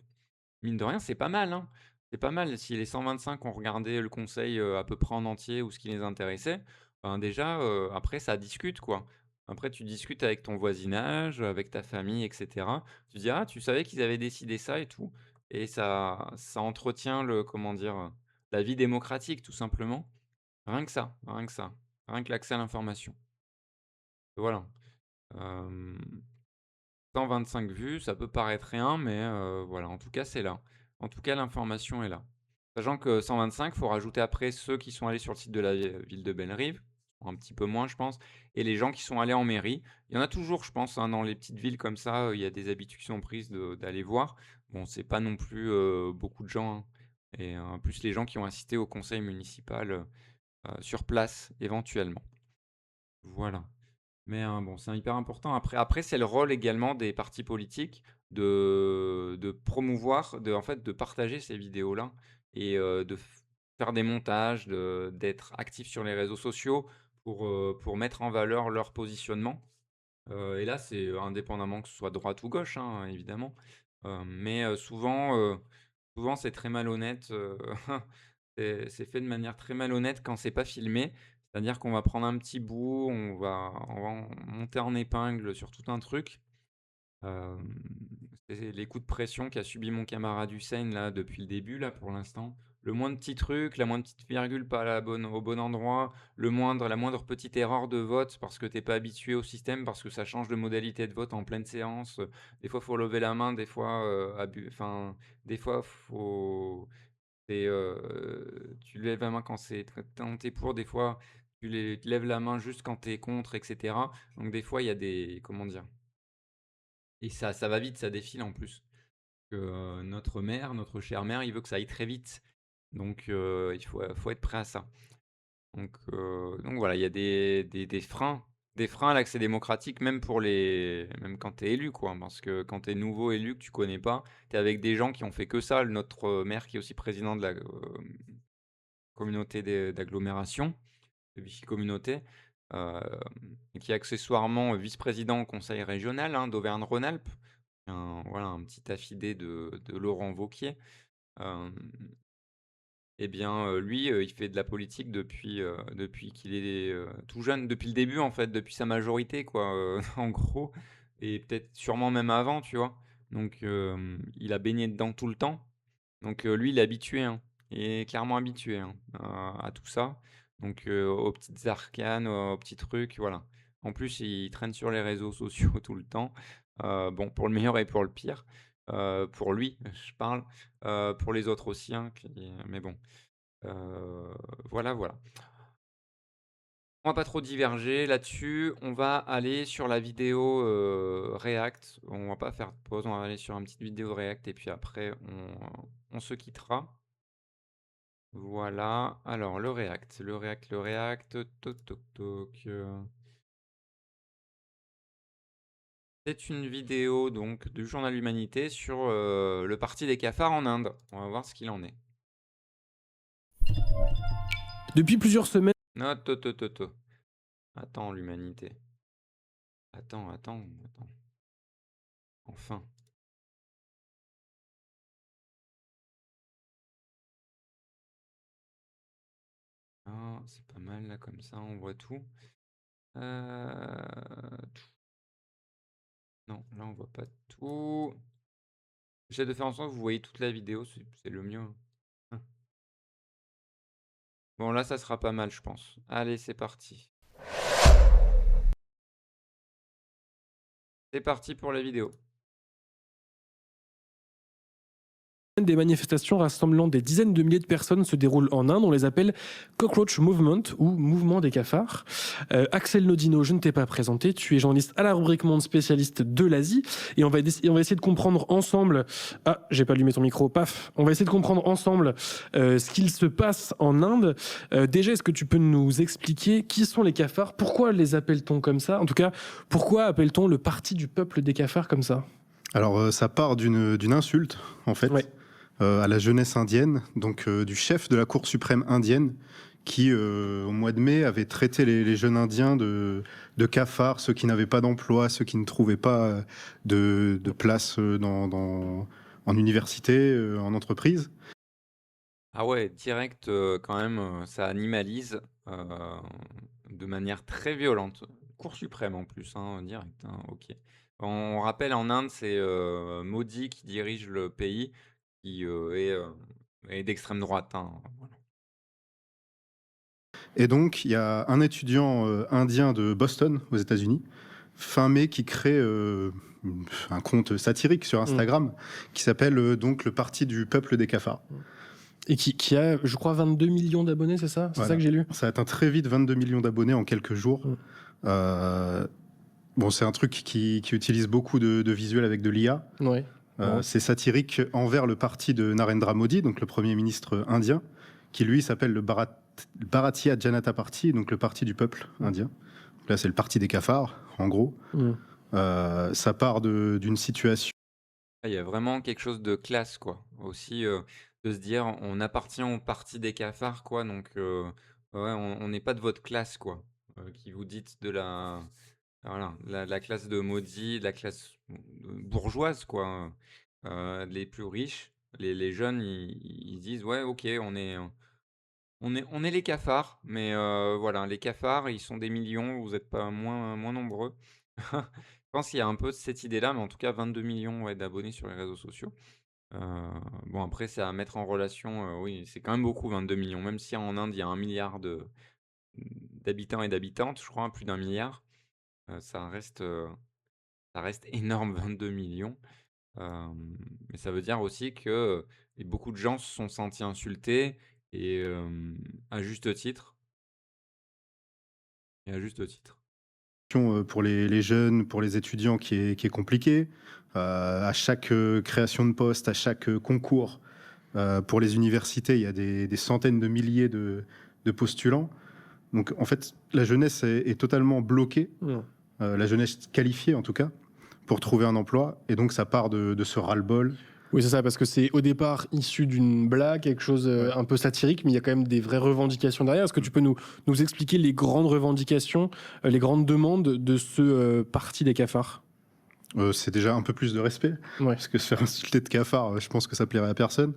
mine de rien, c'est pas mal, hein. C'est pas mal. Si les 125 ont regardé le conseil, à peu près en entier ou ce qui les intéressait, ben, déjà, après ça discute, quoi. Après tu discutes avec ton voisinage, avec ta famille et cetera. Tu dis: «Ah, tu savais qu'ils avaient décidé ça et tout?» et ça entretient le comment dire? La vie démocratique tout simplement. Rien que ça, rien que ça. Rien que l'accès à l'information. Voilà. Hem 125 vues, ça peut paraître rien, mais voilà, en tout cas, c'est là. En tout cas, l'information est là. Sachant que 125, faut rajouter après ceux qui sont allés sur le site de la ville de Bellerive, un petit peu moins, je pense, et les gens qui sont allés en mairie. Il y en a toujours, je pense, hein, dans les petites villes comme ça, il y a des habitudes qui sont prises d'aller voir. Bon, c'est pas non plus, beaucoup de gens, hein, et en plus les gens qui ont assisté au conseil municipal, sur place, éventuellement. Voilà. Mais bon, c'est hyper important. Après, c'est le rôle également des partis politiques de promouvoir, en fait, de partager ces vidéos-là et de faire des montages, d'être actifs sur les réseaux sociaux pour mettre en valeur leur positionnement. Et là, c'est indépendamment que ce soit droite ou gauche, hein, évidemment. Mais souvent, c'est très malhonnête, c'est fait de manière très malhonnête quand c'est pas filmé. C'est-à-dire qu'on va prendre un petit bout, on va en monter en épingle sur tout un truc. Hem, c'est les coups de pression qu'a subi mon camarade Hussein là, depuis le début là, pour l'instant. Le moindre petit truc, la moindre petite virgule pas à au bon endroit, la moindre petite erreur de vote parce que t'es pas habitué au système, parce que ça change de modalité de vote en pleine séance, des fois faut lever la main, des fois, des fois tu lèves la main quand tu pour, des fois tu lèves la main juste quand t'es contre et cetera. Donc des fois il y a des comment dire? Et ça va vite, ça défile en plus. Que, notre maire, notre cher maire, il veut que ça aille très vite. Donc il faut être prêt à ça. Donc voilà, il y a des freins à l'accès démocratique même pour les même quand tu es élu quoi. Parce que quand tu es nouveau élu, que tu connais pas, tu es avec des gens qui ont fait que ça. Notre, maire qui est aussi président de la, communauté d'agglomération, de Vichy Communauté, hem et qui est accessoirement vice-président au conseil régional, hein, d'Auvergne-Rhône-Alpes. Voilà, un petit affidé de Laurent Wauquiez. Hem Eh bien, lui, il fait de la politique depuis qu'il est, tout jeune, depuis le début, en fait, depuis sa majorité, quoi, en gros et peut-être sûrement même avant, tu vois? Donc, il a baigné dedans tout le temps. Donc, lui, il est habitué, hein. Il est clairement habitué, hein, à tout ça. Donc, aux petites arcanes, aux petits trucs, voilà. En plus, il traîne sur les réseaux sociaux tout le temps. Bon, pour le meilleur et pour le pire. Pour lui, je parle. Pour les autres aussi, hein, mais bon. Voilà, voilà. On va pas trop diverger là-dessus. On va aller sur la vidéo, React. On va pas faire de pause, on va aller sur une petite vidéo React et puis après on se quittera. Voilà. Alors le React, toc toc toc, c'est une vidéo donc du journal Humanité sur, le parti des cafards en Inde. On va voir ce qu'il en est. Depuis plusieurs semaines. Non, to to to to. Attends l'Humanité. Attends. Enfin. Ah, c'est pas mal là comme ça, on voit tout. Tout. Non, là on voit pas tout. J'essaie de faire en sorte que vous voyez toute la vidéo, c'est le mieux, hein. Bon là ça sera pas mal je pense. Allez c'est parti. C'est parti pour la vidéo. Des manifestations rassemblant des dizaines de milliers de personnes se déroulent en Inde. On les appelle Cockroach Movement ou Mouvement des cafards. Axel Nodino, je ne t'ai pas présenté. Tu es journaliste à la rubrique Monde, spécialiste de l'Asie. Et on va essayer de comprendre ensemble... Ah, j'ai pas allumé ton micro, paf. On va essayer de comprendre ensemble ce qu'il se passe en Inde. Déjà, est-ce que tu peux nous expliquer qui sont les cafards? Pourquoi les appelle-t-on comme ça? En tout cas, pourquoi appelle-t-on le parti du peuple des cafards comme ça? Alors, ça part d'une insulte, en fait, Ouais. à la jeunesse indienne, donc du chef de la Cour suprême indienne, qui, au mois de mai, avait traité les jeunes Indiens de cafards, ceux qui n'avaient pas d'emploi, ceux qui ne trouvaient pas de place en université, en entreprise. Ah ouais, direct quand même, ça animalise de manière très violente. Cour suprême en plus, hein, direct, hein, OK. On rappelle en Inde, c'est Modi qui dirige le pays, qui est d'extrême droite, hein, voilà. Et donc, il y a un étudiant indien de Boston, aux États-Unis, fin mai, qui crée un compte satirique sur Instagram qui s'appelle donc le Parti du peuple des cafards. Et qui a, je crois, 22 millions d'abonnés, c'est ça? C'est Voilà. ça que j'ai lu? Ça atteint très vite 22 millions d'abonnés en quelques jours. Bon, c'est un truc qui utilise beaucoup de visuels avec de l'IA. Ouais. C'est satirique envers le parti de Narendra Modi, donc le Premier ministre indien, qui lui s'appelle le Bharatiya Janata Party, donc le parti du peuple indien. Là, c'est le parti des cafards, en gros. Ça part d'une situation. Il y a vraiment quelque chose de classe, quoi. Aussi, de se dire, on appartient au parti des cafards, quoi. Donc, ouais, on n'est pas de votre classe, quoi. Qui vous dites de voilà, la classe de maudits, de la classe bourgeoise, quoi. Les plus riches, les jeunes, ils disent, ouais, ok, on est les cafards, mais voilà, les cafards, ils sont des millions, vous n'êtes pas moins nombreux. Je pense qu'il y a un peu cette idée-là, mais en tout cas 22 millions ouais, d'abonnés sur les réseaux sociaux. Bon après c'est à mettre en relation, oui, c'est quand même beaucoup 22 millions, même si en Inde il y a 1 milliard d'habitants et d'habitantes, je crois, plus d'1 milliard, ça reste énorme 22 millions. Mais ça veut dire aussi que, beaucoup de gens se sont sentis insultés et à juste titre et à juste titre. Pour les jeunes, pour les étudiants qui est compliqué. À chaque création de poste, à chaque concours, pour les universités, il y a des centaines de milliers de postulants. Donc en fait, la jeunesse est totalement bloquée, la jeunesse qualifiée en tout cas, pour trouver un emploi. Et donc ça part de ce ras-le-bol. Oui, c'est ça, parce que c'est au départ issu d'une blague, quelque chose un peu satirique, mais il y a quand même des vraies revendications derrière. Est-ce que tu peux nous expliquer les grandes revendications, les grandes demandes de ce parti des cafards? C'est déjà un peu plus de respect, Ouais. parce que se faire insulter de cafard, je pense que ça plairait à personne.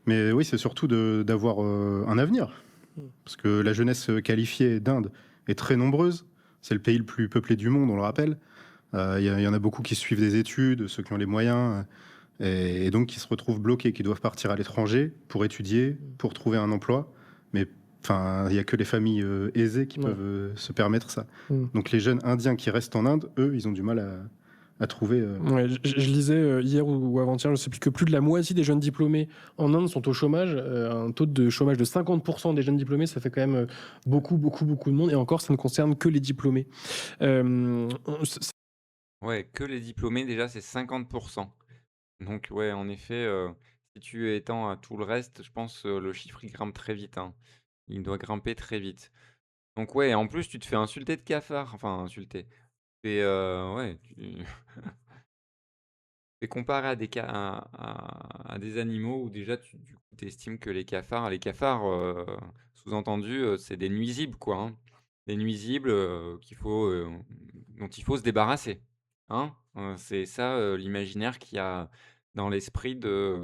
Mais oui, c'est surtout d'avoir un avenir. Mmh. Parce que la jeunesse qualifiée d'Inde est très nombreuse. C'est le pays le plus peuplé du monde, on le rappelle. Il y en a beaucoup qui suivent des études, ceux qui ont les moyens, et donc qui se retrouvent bloqués, qui doivent partir à l'étranger pour étudier, Mmh. pour trouver un emploi. Mais enfin, il n'y a que les familles aisées qui Ouais. peuvent se permettre ça. Mmh. Donc les jeunes Indiens qui restent en Inde, eux, ils ont du mal à trouver. Ouais, je lisais hier ou avant-hier, je sais plus, que plus de la moitié des jeunes diplômés en Inde sont au chômage. Un taux de chômage de 50% des jeunes diplômés, ça fait quand même beaucoup, beaucoup, beaucoup de monde. Et encore, ça ne concerne que les diplômés. Euh, Ouais, que les diplômés, déjà, c'est 50. Donc ouais, en effet, si tu étends à tout le reste, je pense, le chiffre, il grimpe très vite, hein. Il doit grimper très vite. Donc ouais, en plus, tu te fais insulter de cafard. Enfin, insulter. Et ouais, tu fais comparé à à des animaux où déjà du coup, tu estimes que les cafards, sous-entendu, c'est des nuisibles, quoi, hein. Des nuisibles, dont il faut se débarrasser, hein? C'est ça, l'imaginaire qu'il y a dans l'esprit de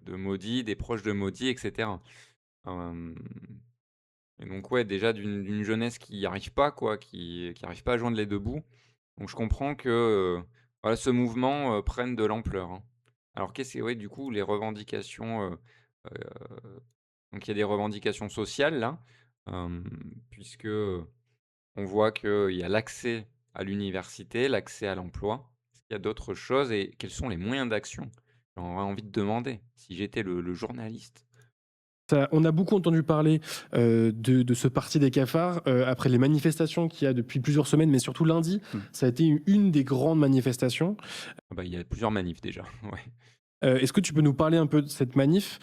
maudits, des proches de maudits et cetera. Hem Et donc ouais, déjà d'une jeunesse qui n'y arrive pas quoi, qui arrive pas à joindre les 2 bouts. Donc je comprends que, voilà, ce mouvement, prenne de l'ampleur, hein. Alors qu'est-ce que ouais, du coup, les revendications, heu, donc il y a des revendications sociales là, hem, puisque, on voit qu'il y a l'accès à l'université, l'accès à l'emploi. Est-ce qu'il y a d'autres choses et quels sont les moyens d'action? J'aurais envie de demander, si j'étais le journaliste. On a beaucoup entendu parler de ce parti des cafards après les manifestations qu'il y a depuis plusieurs semaines, mais surtout lundi. Hmm. Ça a été une des grandes manifestations. Ah bah, il y a plusieurs manifs déjà, ouais. Est-ce que tu peux nous parler un peu de cette manif?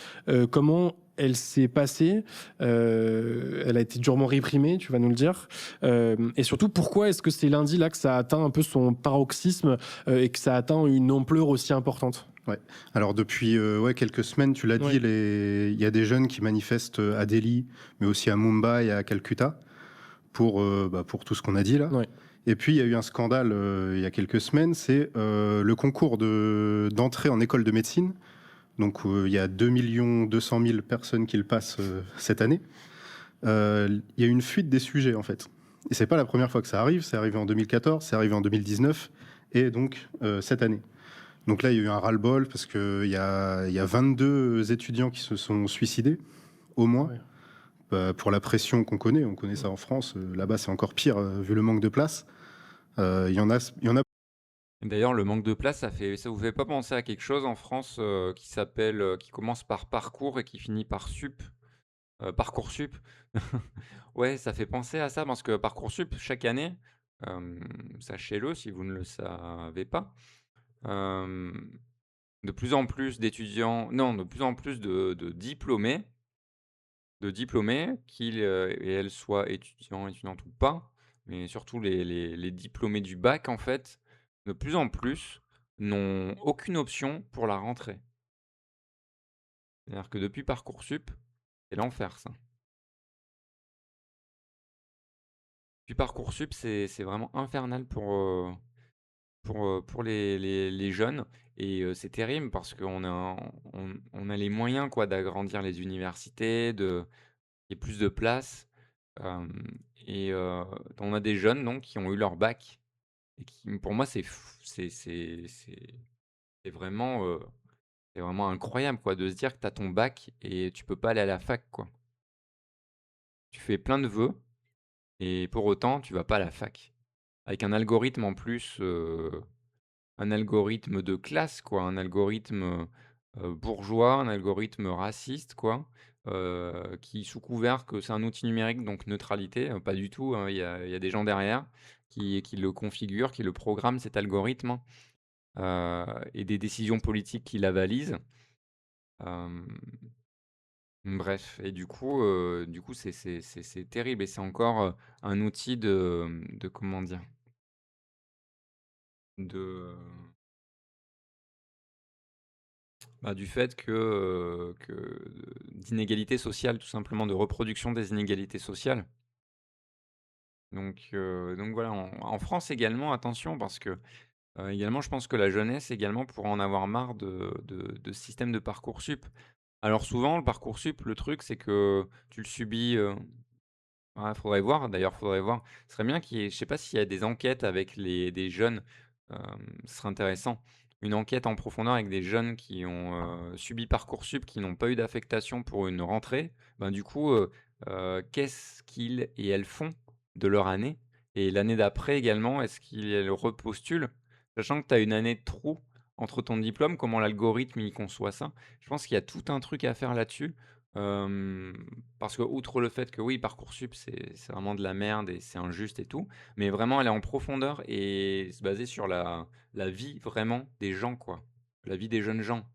Comment elle s'est passée? Elle a été durement réprimée, tu vas nous le dire. Et surtout, pourquoi est-ce que c'est lundi là que ça a atteint un peu son paroxysme et que ça a atteint une ampleur aussi importante? Ouais. Alors depuis ouais, quelques semaines, tu l'as dit, Oui, il y a des jeunes qui manifestent à Delhi, mais aussi à Mumbai et à Calcutta pour tout ce qu'on a dit là. ouais. Et puis il y a eu un scandale il y a quelques semaines, c'est le concours d'entrée en école de médecine. Donc il y a 2 200 000 personnes qui le passent cette année. Il y a eu une fuite des sujets en fait. Et c'est pas la première fois que ça arrive, c'est arrivé en 2014, c'est arrivé en 2019 et donc cette année. Donc là, il y a eu un ras-le-bol parce qu'il y a 22 étudiants qui se sont suicidés, au moins, Ouais. pour la pression qu'on connaît. On connaît ça en France. Là-bas, c'est encore pire, vu le manque de place. Il y en a. D'ailleurs, le manque de place, ça vous fait pas penser à quelque chose en France, qui commence par parcours et qui finit par sup, Parcoursup? Ouais, ça fait penser à ça parce que Parcoursup, chaque année, hem, sachez-le si vous ne le savez pas, hem, de plus en plus d'étudiants non, de plus en plus de diplômés qu'ils, et elles soient étudiants, étudiantes ou pas, mais surtout les diplômés du bac en fait, de plus en plus n'ont aucune option pour la rentrée. C'est-à-dire que depuis Parcoursup, c'est l'enfer ça. Depuis Parcoursup, c'est vraiment infernal pour les jeunes et c'est terrible parce qu'on a les moyens quoi d'agrandir les universités, qu'il y ait plus de place, hem et on a des jeunes donc qui ont eu leur bac et qui pour moi c'est f c'est vraiment, c'est vraiment incroyable quoi de se dire que tu as ton bac et tu peux pas aller à la fac quoi. Tu fais plein de vœux et pour autant tu vas pas à la fac. Avec un algorithme en plus, un algorithme de classe quoi, un algorithme, bourgeois, un algorithme raciste quoi, qui sous couvert que c'est un outil numérique donc neutralité, pas du tout, hein. Il y a des gens derrière qui le configurent, qui le programment cet algorithme, et des décisions politiques qui l'avalisent. Hem, bref et du coup c'est terrible et c'est encore, un outil de comment dire? De Bah, du fait d'inégalités sociales, tout simplement, de reproduction des inégalités sociales. Donc voilà, en France également, attention, parce que Également, je pense que la jeunesse également pourrait en avoir marre de ce système de Parcoursup. Alors souvent, le Parcoursup, le truc, c'est que tu le subis, ouais, faudrait voir, d'ailleurs, faudrait voir. Ce serait bien qu'il y ait je sais pas s'il y a des enquêtes avec les des jeunes, ce serait intéressant. Une enquête en profondeur avec des jeunes qui ont, subi Parcoursup, qui n'ont pas eu d'affectation pour une rentrée. Ben, du coup, qu'est-ce qu'ils et elles font de leur année? Et l'année d'après également, est-ce qu'ils repostulent? Sachant que tu as une année de trou entre ton diplôme, comment l'algorithme, il conçoit ça? Je pense qu'il y a tout un truc à faire là-dessus. Hem, Parce que outre le fait que oui, Parcoursup, c'est vraiment de la merde et c'est injuste et tout, mais vraiment aller en profondeur et se baser sur la vie vraiment des gens, quoi. La vie des jeunes gens.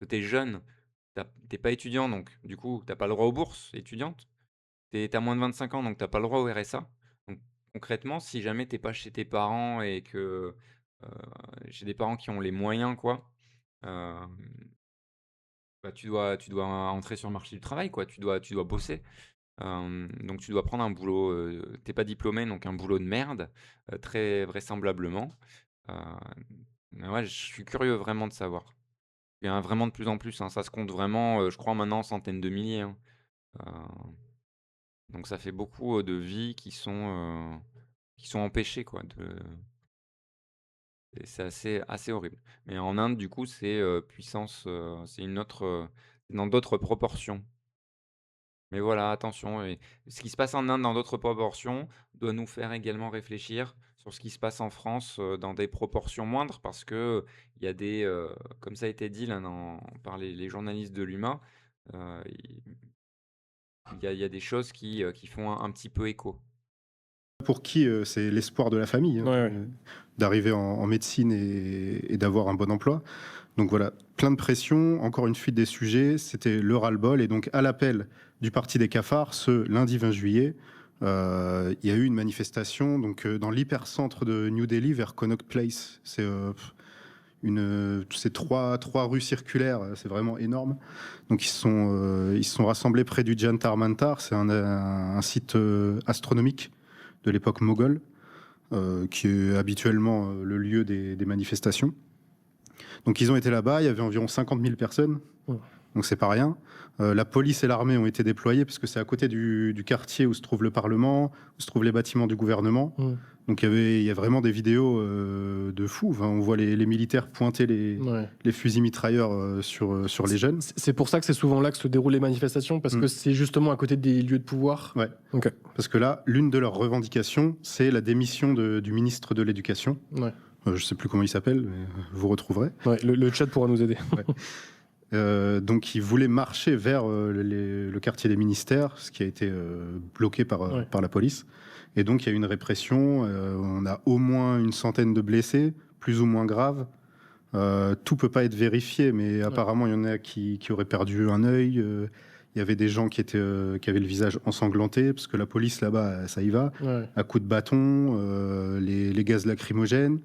Que tu es jeune, tu pas étudiant, donc du coup, t'as pas le droit aux bourses étudiantes. Tu as moins de 25 ans, donc t'as pas le droit au RSA. Donc concrètement, si jamais t'es pas chez tes parents et que, heu, j'ai des parents qui ont les moyens, quoi, hem, bah, tu dois entrer sur le marché du travail, quoi. Tu dois bosser. Donc tu dois prendre un boulot, tu pas diplômé, donc un boulot de merde, très vraisemblablement. Heu, mais ouais, je suis curieux vraiment de savoir. Il y en a vraiment de plus en plus, hein, ça se compte vraiment, je crois maintenant en centaines de milliers, hein. Heu, donc ça fait beaucoup, de vies qui sont empêchées quoi de et c'est assez horrible. Mais en Inde du coup c'est, puissance, c'est une autre, dans d'autres proportions. Mais voilà, attention et ce qui se passe en Inde dans d'autres proportions doit nous faire également réfléchir sur ce qui se passe en France, dans des proportions moindres parce que il y a des, comme ça a été dit là par les journalistes de l'UMA, il y a des choses qui font un petit peu écho. Pour qui c'est l'espoir de la famille, Ouais, hein, ouais. d'arriver en médecine et d'avoir un bon emploi. Donc voilà, plein de pression, encore une fuite des sujets, c'était le ras-le-bol. Et donc à l'appel du Parti des cafards, ce lundi 20 juillet, il y a eu une manifestation donc, dans l'hypercentre de New Delhi vers Connaught Place. C'est trois rues circulaires, c'est vraiment énorme. Donc ils se sont rassemblés près du Jantar Mantar, c'est un site astronomique de l'époque moghole, qui est habituellement le lieu des manifestations. Donc ils ont été là-bas, il y avait environ 50 000 personnes, Mmh. donc c'est pas rien. La police et l'armée ont été déployés parce que c'est à côté du quartier où se trouve le Parlement, où se trouvent les bâtiments du gouvernement. Mmh. Donc il y a vraiment des vidéos de fous. Enfin, on voit les militaires pointer Ouais. les fusils mitrailleurs sur les jeunes. C'est pour ça que c'est souvent là que se déroulent les manifestations, parce que c'est justement à côté des lieux de pouvoir. Ouais. Ok. Parce que là, l'une de leurs revendications, c'est la démission du ministre de l'Éducation. Ouais. Je ne sais plus comment il s'appelle, mais vous retrouverez. Ouais, le chat pourra nous aider. Donc, ils voulaient marcher vers le quartier des ministères, ce qui a été bloqué Ouais. par la police. Et donc, il y a eu une répression. On a au moins une centaine de blessés, plus ou moins graves. Tout peut pas être vérifié, mais apparemment, il y en a qui auraient perdu un œil. Il y avait des gens qui avaient le visage ensanglanté, parce que la police là-bas, ça y va, Ouais. à coups de bâton, les gaz lacrymogènes.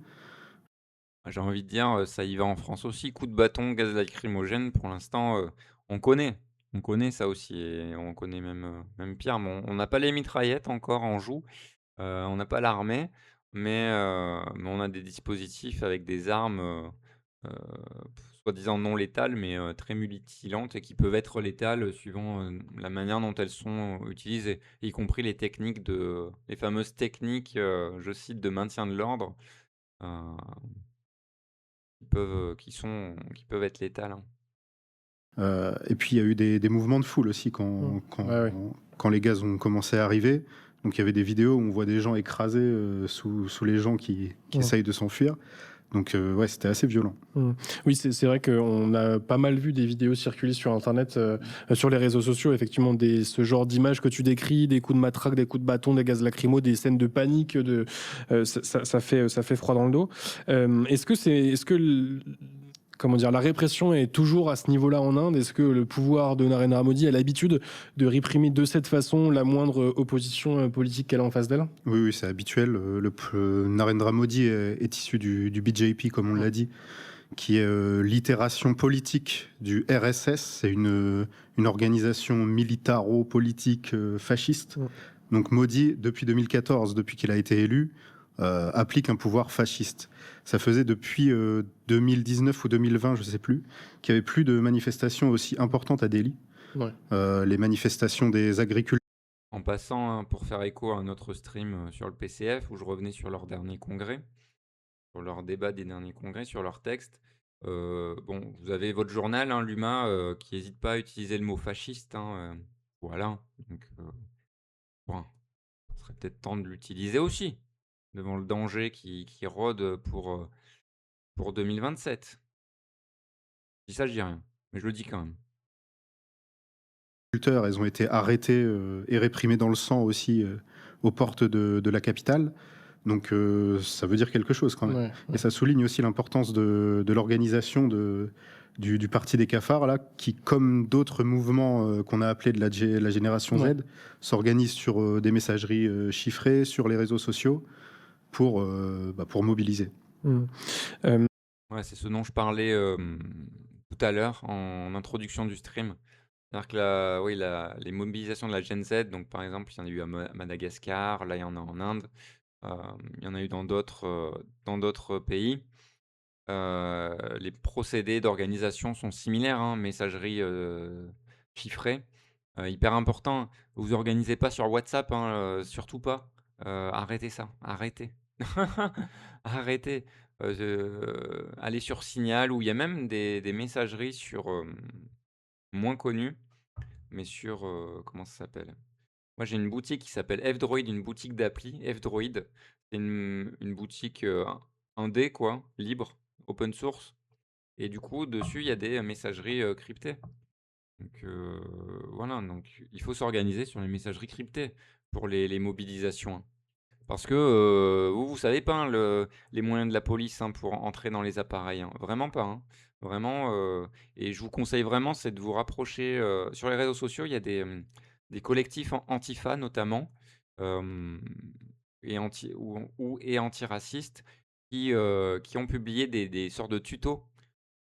J'ai envie de dire, ça y va en France aussi, coup de bâton, gaz lacrymogène pour l'instant, on connaît. On connaît ça aussi et on connaît même pire, mais on n'a pas les mitraillettes encore en joue, on n'a pas l'armée, mais on a des dispositifs avec des armes, heu, soi-disant non létales, mais très mutilantes et qui peuvent être létales, suivant, la manière dont elles sont utilisées, y compris les fameuses techniques, je cite: «de maintien de l'ordre», heu qui peuvent être létales, hein. Et puis il y a eu des mouvements de foule aussi Ouais. quand les gaz ont commencé à arriver. Donc il y avait des vidéos où on voit des gens écrasés sous les gens qui essayent de s'enfuir. Donc ouais, c'était assez violent. Oui, c'est vrai qu'on a pas mal vu des vidéos circuler sur Internet, sur les réseaux sociaux, effectivement, ce genre d'images que tu décris, des coups de matraque, des coups de bâton, des gaz lacrymaux, des scènes de panique, ça fait froid dans le dos. Comment dire, la répression est toujours à ce niveau-là en Inde? Est-ce que le pouvoir de Narendra Modi a l'habitude de réprimer de cette façon la moindre opposition politique qu'elle a en face d'elle? Oui, oui, c'est habituel. Narendra Modi est issu du BJP, comme on l'a dit, qui est l'itération politique du RSS. C'est une organisation militaro-politique fasciste. Donc Modi, depuis 2014, depuis qu'il a été élu, applique un pouvoir fasciste. Ça faisait depuis 2019 ou 2020, je ne sais plus, qu'il n'y avait plus de manifestations aussi importantes à Delhi. Ouais. Les manifestations des agriculteurs. En passant, hein, pour faire écho à un autre stream sur le PCF, où je revenais sur leur dernier congrès, sur leur débat des derniers congrès, sur leur texte. Bon, vous avez votre journal, hein, l'UMA, qui n'hésite pas à utiliser le mot fasciste. Hein, voilà. Donc, bon, ce serait peut-être temps de l'utiliser aussi, devant le danger qui rôde pour 2027. Je dis ça, je dis rien, mais je le dis quand même. Elles ont été arrêtées et réprimées dans le sang aussi aux portes de la capitale. Donc ça veut dire quelque chose quand même. Ouais, Et ça souligne aussi l'importance de l'organisation du Parti des cafards, là, qui, comme d'autres mouvements qu'on a appelés de la génération Ouais. Z, s'organisent sur des messageries chiffrées, sur les réseaux sociaux, pour mobiliser. Ouais, c'est ce dont je parlais tout à l'heure en introduction du stream. C'est-à-dire que oui, les mobilisations de la Gen Z, donc par exemple, il y en a eu à Madagascar, là il y en a en Inde, il y en a eu dans d'autres pays. Les procédés d'organisation sont similaires, hein, messagerie chiffrée, hyper important. Vous organisez pas sur WhatsApp, hein, surtout pas. Arrêtez ça, arrêtez. Arrêtez. Allez sur Signal, où il y a même des messageries sur moins connues, mais sur comment ça s'appelle? Moi, j'ai une boutique qui s'appelle F-Droid, une boutique d'appli. F-Droid, c'est une boutique indé, quoi, libre, open source. Et du coup, dessus, il y a des messageries cryptées. Donc voilà, donc il faut s'organiser sur les messageries cryptées pour les mobilisations, hein. Parce que vous savez pas, hein, les moyens de la police, hein, pour entrer dans les appareils, hein. Vraiment pas, hein. Vraiment, et je vous conseille vraiment, c'est de vous rapprocher. Sur les réseaux sociaux, il y a des collectifs Antifa notamment, euh, et antiracistes qui ont publié des sortes de tutos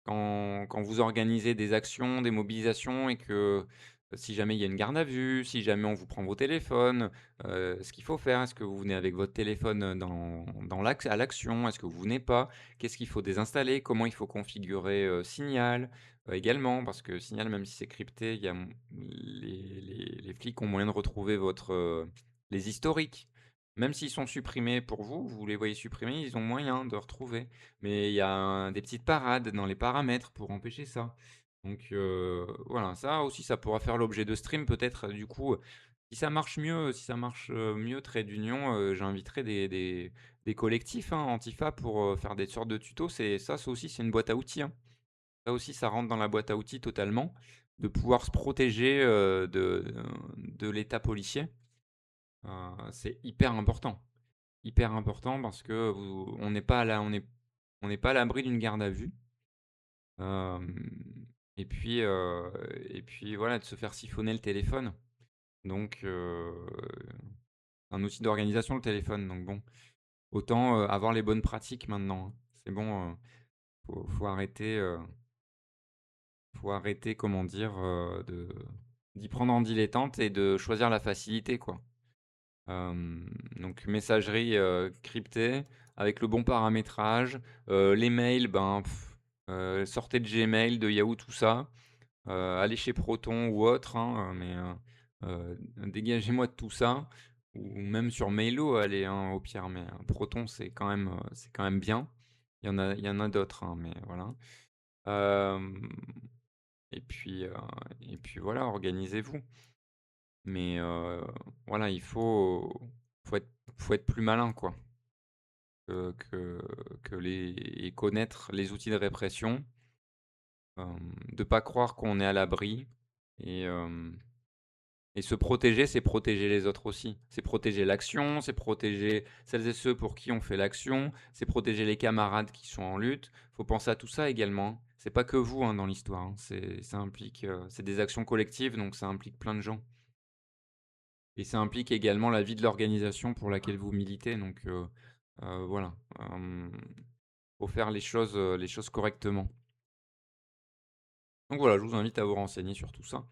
quand vous organisez des actions, des mobilisations et que si jamais il y a une garde à vue, si jamais on vous prend vos téléphones, ce qu'il faut faire, est-ce que vous venez avec votre téléphone à l'action, est-ce que vous venez pas, qu'est-ce qu'il faut désinstaller, comment il faut configurer Signal également, parce que Signal, même si c'est crypté, les flics ont moyen de retrouver les historiques. Même s'ils sont supprimés pour vous, vous les voyez supprimés, ils ont moyen de retrouver. Mais il y a des petites parades dans les paramètres pour empêcher ça. Donc voilà, ça aussi, ça pourra faire l'objet de stream peut-être. Du coup, si ça marche mieux, Trait d'Union, j'inviterai des collectifs, hein, Antifa, pour faire des sortes de tutos. Ça aussi, c'est une boîte à outils, hein. Ça aussi, ça rentre dans la boîte à outils totalement, de pouvoir se protéger de l'état policier. C'est hyper important parce que on n'est pas on n'est pas à l'abri d'une garde à vue. Et puis, voilà, de se faire siphonner le téléphone. Donc, un outil d'organisation, le téléphone. Donc bon, autant avoir les bonnes pratiques maintenant, hein. C'est bon, faut arrêter, comment dire, d'y prendre en dilettante et de choisir la facilité, quoi. Donc messagerie cryptée avec le bon paramétrage. Les mails, ben, sortez de Gmail, de Yahoo, tout ça. Allez chez Proton ou autre, hein, mais dégagez-moi de tout ça. Ou même sur Mailo, allez, hein, au pire. Mais Proton, c'est quand même bien. Il y en a d'autres, hein, mais voilà. Euh, et puis voilà, organisez-vous. Mais voilà, faut être, faut être plus malin, quoi, que, que, et connaître les outils de répression, de pas croire qu'on est à l'abri, et, euh, et se protéger, c'est protéger les autres aussi. C'est protéger l'action, c'est protéger celles et ceux pour qui on fait l'action, c'est protéger les camarades qui sont en lutte. Faut penser à tout ça également. C'est pas que vous, hein, dans l'histoire, hein. Ça implique, c'est des actions collectives, donc ça implique plein de gens. Et ça implique également la vie de l'organisation pour laquelle vous militez. Donc voilà, faut faire les choses correctement. Donc voilà, je vous invite à vous renseigner sur tout ça.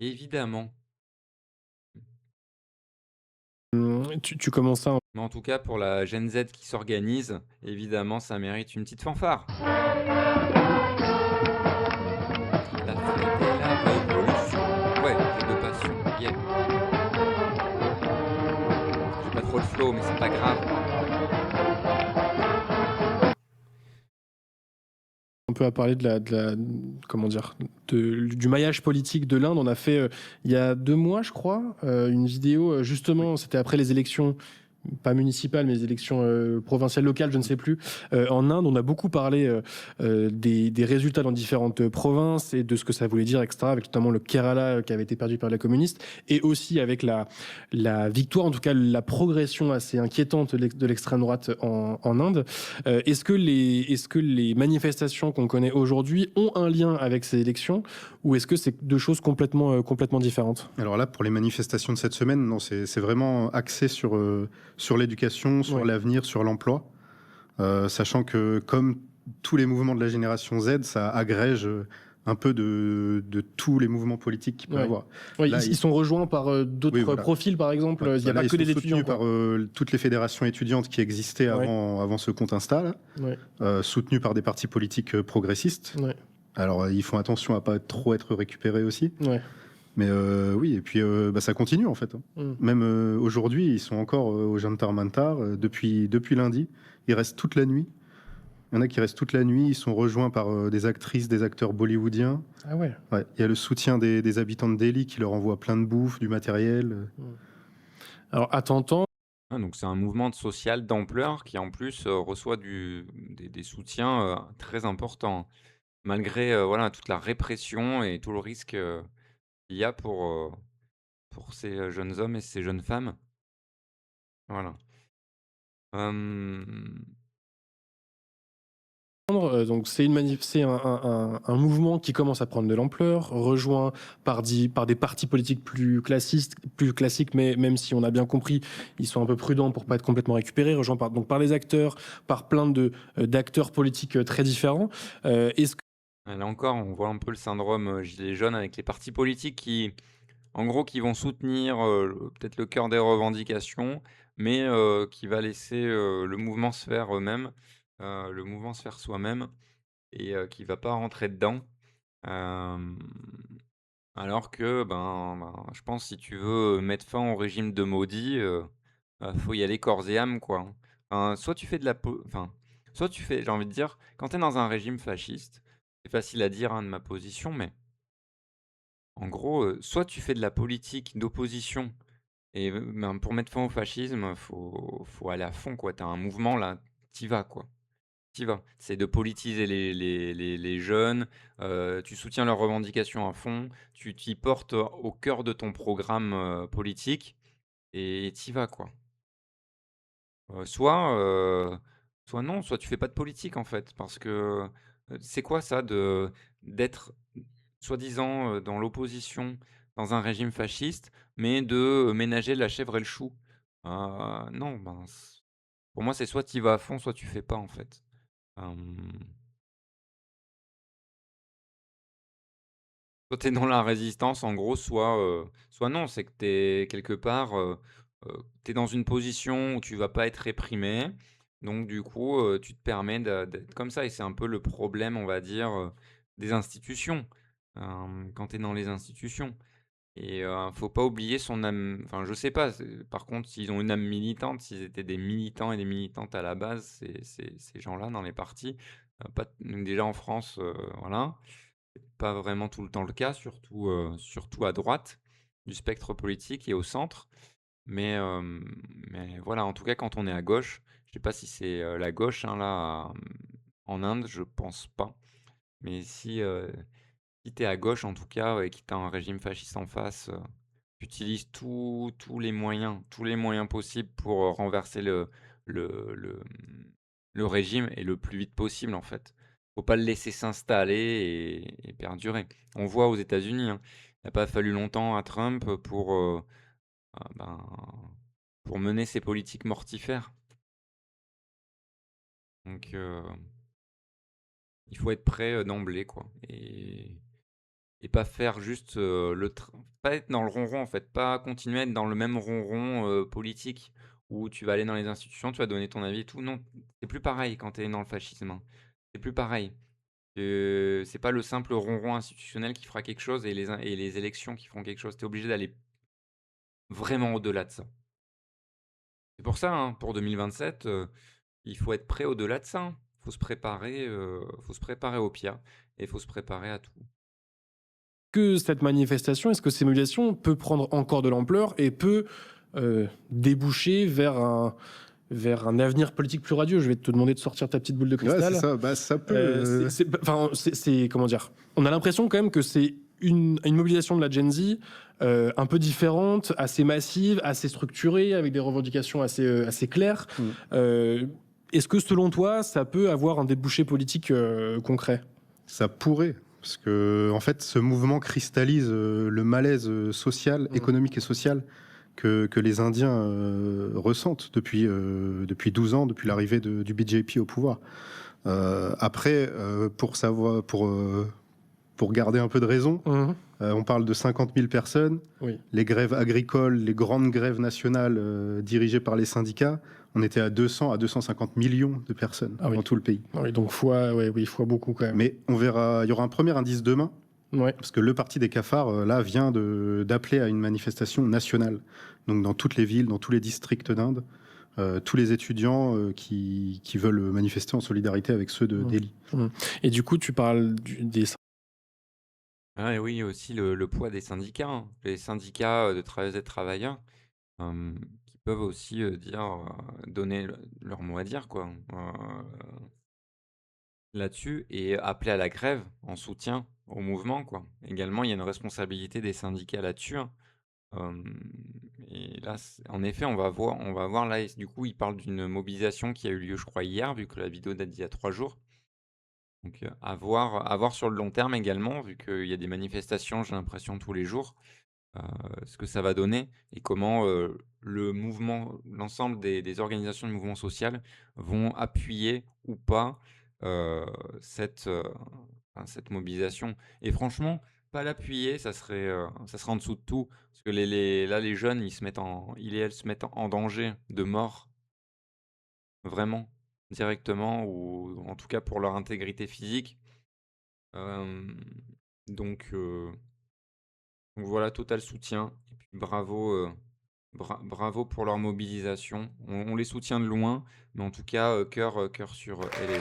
Évidemment. Tu commences à Mais en tout cas, pour la Gen Z qui s'organise, évidemment, ça mérite une petite fanfare. La fête et la révolution. Ouais, j'ai de passion. Yeah. J'ai pas trop le flow, mais c'est pas grave. Un peu à parler comment dire, du maillage politique de l'Inde. On a fait, il y a 2 mois, je crois, une vidéo, justement, c'était après les élections, pas municipales, mais les élections provinciales, locales, je ne sais plus. En Inde, on a beaucoup parlé des résultats dans différentes provinces et de ce que ça voulait dire, etc., avec notamment le Kerala qui avait été perdu par les communistes, et aussi avec la victoire, en tout cas la progression assez inquiétante de l'extrême droite en Inde. Est-ce que les manifestations qu'on connaît aujourd'hui ont un lien avec ces élections, ou est-ce que c'est 2 choses complètement différentes? Alors là, pour les manifestations de cette semaine, non, c'est vraiment axé sur l'éducation, sur Ouais. l'avenir, sur l'emploi. Sachant que comme tous les mouvements de la génération Z, ça agrège un peu de tous les mouvements politiques qu'il peut y Ouais. avoir. Ouais, Là, ils sont rejoints par d'autres Oui, voilà. profils, par exemple. Ouais, Il n'y a là, pas ils que sont des étudiants, soutenus quoi. par toutes les fédérations étudiantes qui existaient Ouais. avant ce compte Insta, là, Ouais. soutenus par des partis politiques progressistes. Ouais. Alors, ils font attention à pas trop être récupérés aussi. Ouais. Mais oui, et puis ça continue en fait. Mm. Même aujourd'hui, ils sont encore au Jantar Mantar depuis lundi. Ils restent toute la nuit. Il y en a qui restent toute la nuit. Ils sont rejoints par des actrices, des acteurs bollywoodiens. Ah ouais. Ouais. Il y a le soutien des habitants de Delhi qui leur envoient plein de bouffe, du matériel. Alors, à t'entendre, Ah, donc c'est un mouvement social d'ampleur qui en plus reçoit des soutiens très importants, malgré voilà, toute la répression et tout le risque qu'il y a pour ces jeunes hommes et ces jeunes femmes. Voilà. Hem, donc c'est un mouvement qui commence à prendre de l'ampleur, rejoint par des partis politiques plus classiques, mais même si on a bien compris, ils sont un peu prudents pour pas être complètement récupérés, rejoint par les acteurs, par plein d'acteurs politiques très différents. Est-ce que Là encore, on voit un peu le syndrome gilet jaune avec les partis politiques qui, en gros, qui vont soutenir peut-être le cœur des revendications, mais qui va laisser le mouvement se faire eux-mêmes, le mouvement se faire soi-même et qui va pas rentrer dedans. Hem, alors que, je pense si tu veux mettre fin au régime de Modi, faut y aller corps et âme, quoi, hein. Soit tu fais de la po enfin, soit tu fais j'ai envie de dire, quand tu es dans un régime fasciste, c'est facile à dire, hein, de ma position, mais en gros, soit tu fais de la politique d'opposition et pour mettre fin au fascisme, faut aller à fond, quoi. Tu as un mouvement là, tu vas, quoi. Tu vas. C'est de politiser les jeunes, tu soutiens leurs revendications à fond, tu t'y portes au cœur de ton programme, politique et tu vas, quoi. Soit non, soit tu fais pas de politique, en fait. Parce que, c'est quoi ça d'être soi-disant, dans l'opposition, dans un régime fasciste, mais de ménager la chèvre et le chou? Non, pour moi, c'est soit tu y vas à fond, soit tu fais pas, en fait. Hem Soit tu es dans la résistance en gros, soit non. C'est que tu es quelque part, tu es dans une position où tu vas pas être réprimé. Donc du coup, tu te permets d'être comme ça et c'est un peu le problème, on va dire, des institutions, quand tu es dans les institutions et faut pas oublier son âme enfin je sais pas, par contre s'ils ont une âme militante, s'ils étaient des militants et des militantes à la base, ces gens-là dans les partis, pas donc déjà en France, voilà. Pas vraiment tout le temps le cas, surtout à droite du spectre politique et au centre. Mais voilà, en tout cas, quand on est à gauche, je sais pas si c'est, la gauche, hein, là, en Inde, je pense pas. Mais si tu es à gauche, en tout cas, et que tu as un régime fasciste en face, tu utilises tous les moyens possibles pour, renverser le régime et le plus vite possible, en fait. Faut pas le laisser s'installer et perdurer. On voit aux États-Unis, hein, il n'a pas fallu longtemps à Trump ah pour mener ses politiques mortifères. Donc il faut être prêt, d'emblée, quoi et pas faire juste, pas être dans le ronron, en fait, pas continuer à être dans le même ronron, politique. où tu vas aller dans les institutions, tu vas donner ton avis et tout. Non, c'est plus pareil quand tu es dans le fascisme, hein. C'est plus pareil. C'est pas le simple ronron institutionnel qui fera quelque chose et les élections qui feront quelque chose. Tu es obligé d'aller vraiment au-delà de ça. C'est pour ça, hein, pour 2027, il faut être prêt au-delà de ça, hein. Faut se préparer au pire et il faut se préparer à tout. Que cette manifestation, est-ce que ces mobilisations peut prendre encore de l'ampleur et peut déboucher vers un avenir politique plus radieux? Je vais te demander de sortir ta petite boule de Ouais, c'est cristal. ça. Bah, ça peut. Comment dire? On a l'impression quand même que c'est une mobilisation de la Gen Z un peu différente, assez massive, assez structurée, avec des revendications assez claires. Est-ce que selon toi, ça peut avoir un débouché politique concret? Ça pourrait, parce que en fait, ce mouvement cristallise le malaise social, économique et social que les Indiens ressentent depuis 12 ans, depuis l'arrivée du BJP au pouvoir. Après, pour garder un peu de raison, on parle de 50 000 personnes. Oui. Les grèves agricoles, les grandes grèves nationales dirigées par les syndicats, on était à 200 à 250 millions de personnes dans tout le pays. Oui, donc fois beaucoup quand même. Mais on verra, il y aura un premier indice demain, Ouais. parce que le parti des cafards, là, vient d'appeler à une manifestation nationale. Donc dans toutes les villes, dans tous les districts d'Inde, tous les étudiants qui veulent manifester en solidarité avec ceux de Delhi. Et du coup, tu parles des... Ah et oui, aussi le poids des syndicats, hein. Les syndicats de travailleuses et de travailleurs, qui peuvent aussi donner leur mot à dire, quoi, là-dessus et appeler à la grève en soutien au mouvement, quoi. Également, il y a une responsabilité des syndicats là-dessus, hein. Et là, en effet, on va voir là, du coup, il parle d'une mobilisation qui a eu lieu, je crois, hier, vu que la vidéo date d'il y a 3 jours. Donc, à voir sur le long terme également, vu qu'il y a des manifestations, j'ai l'impression, tous les jours, ce que ça va donner et comment l'ensemble des organisations du mouvement social vont appuyer ou pas euh, cette, euh, cette mobilisation. Et franchement, pas l'appuyer, ça serait en dessous de tout. Parce que là, les jeunes, ils et elles se mettent en danger de mort, vraiment, directement, ou en tout cas pour leur intégrité physique. Euh, donc, euh, donc voilà, total soutien. Et puis bravo pour leur mobilisation. On les soutient de loin, mais en tout cas, cœur sur elle et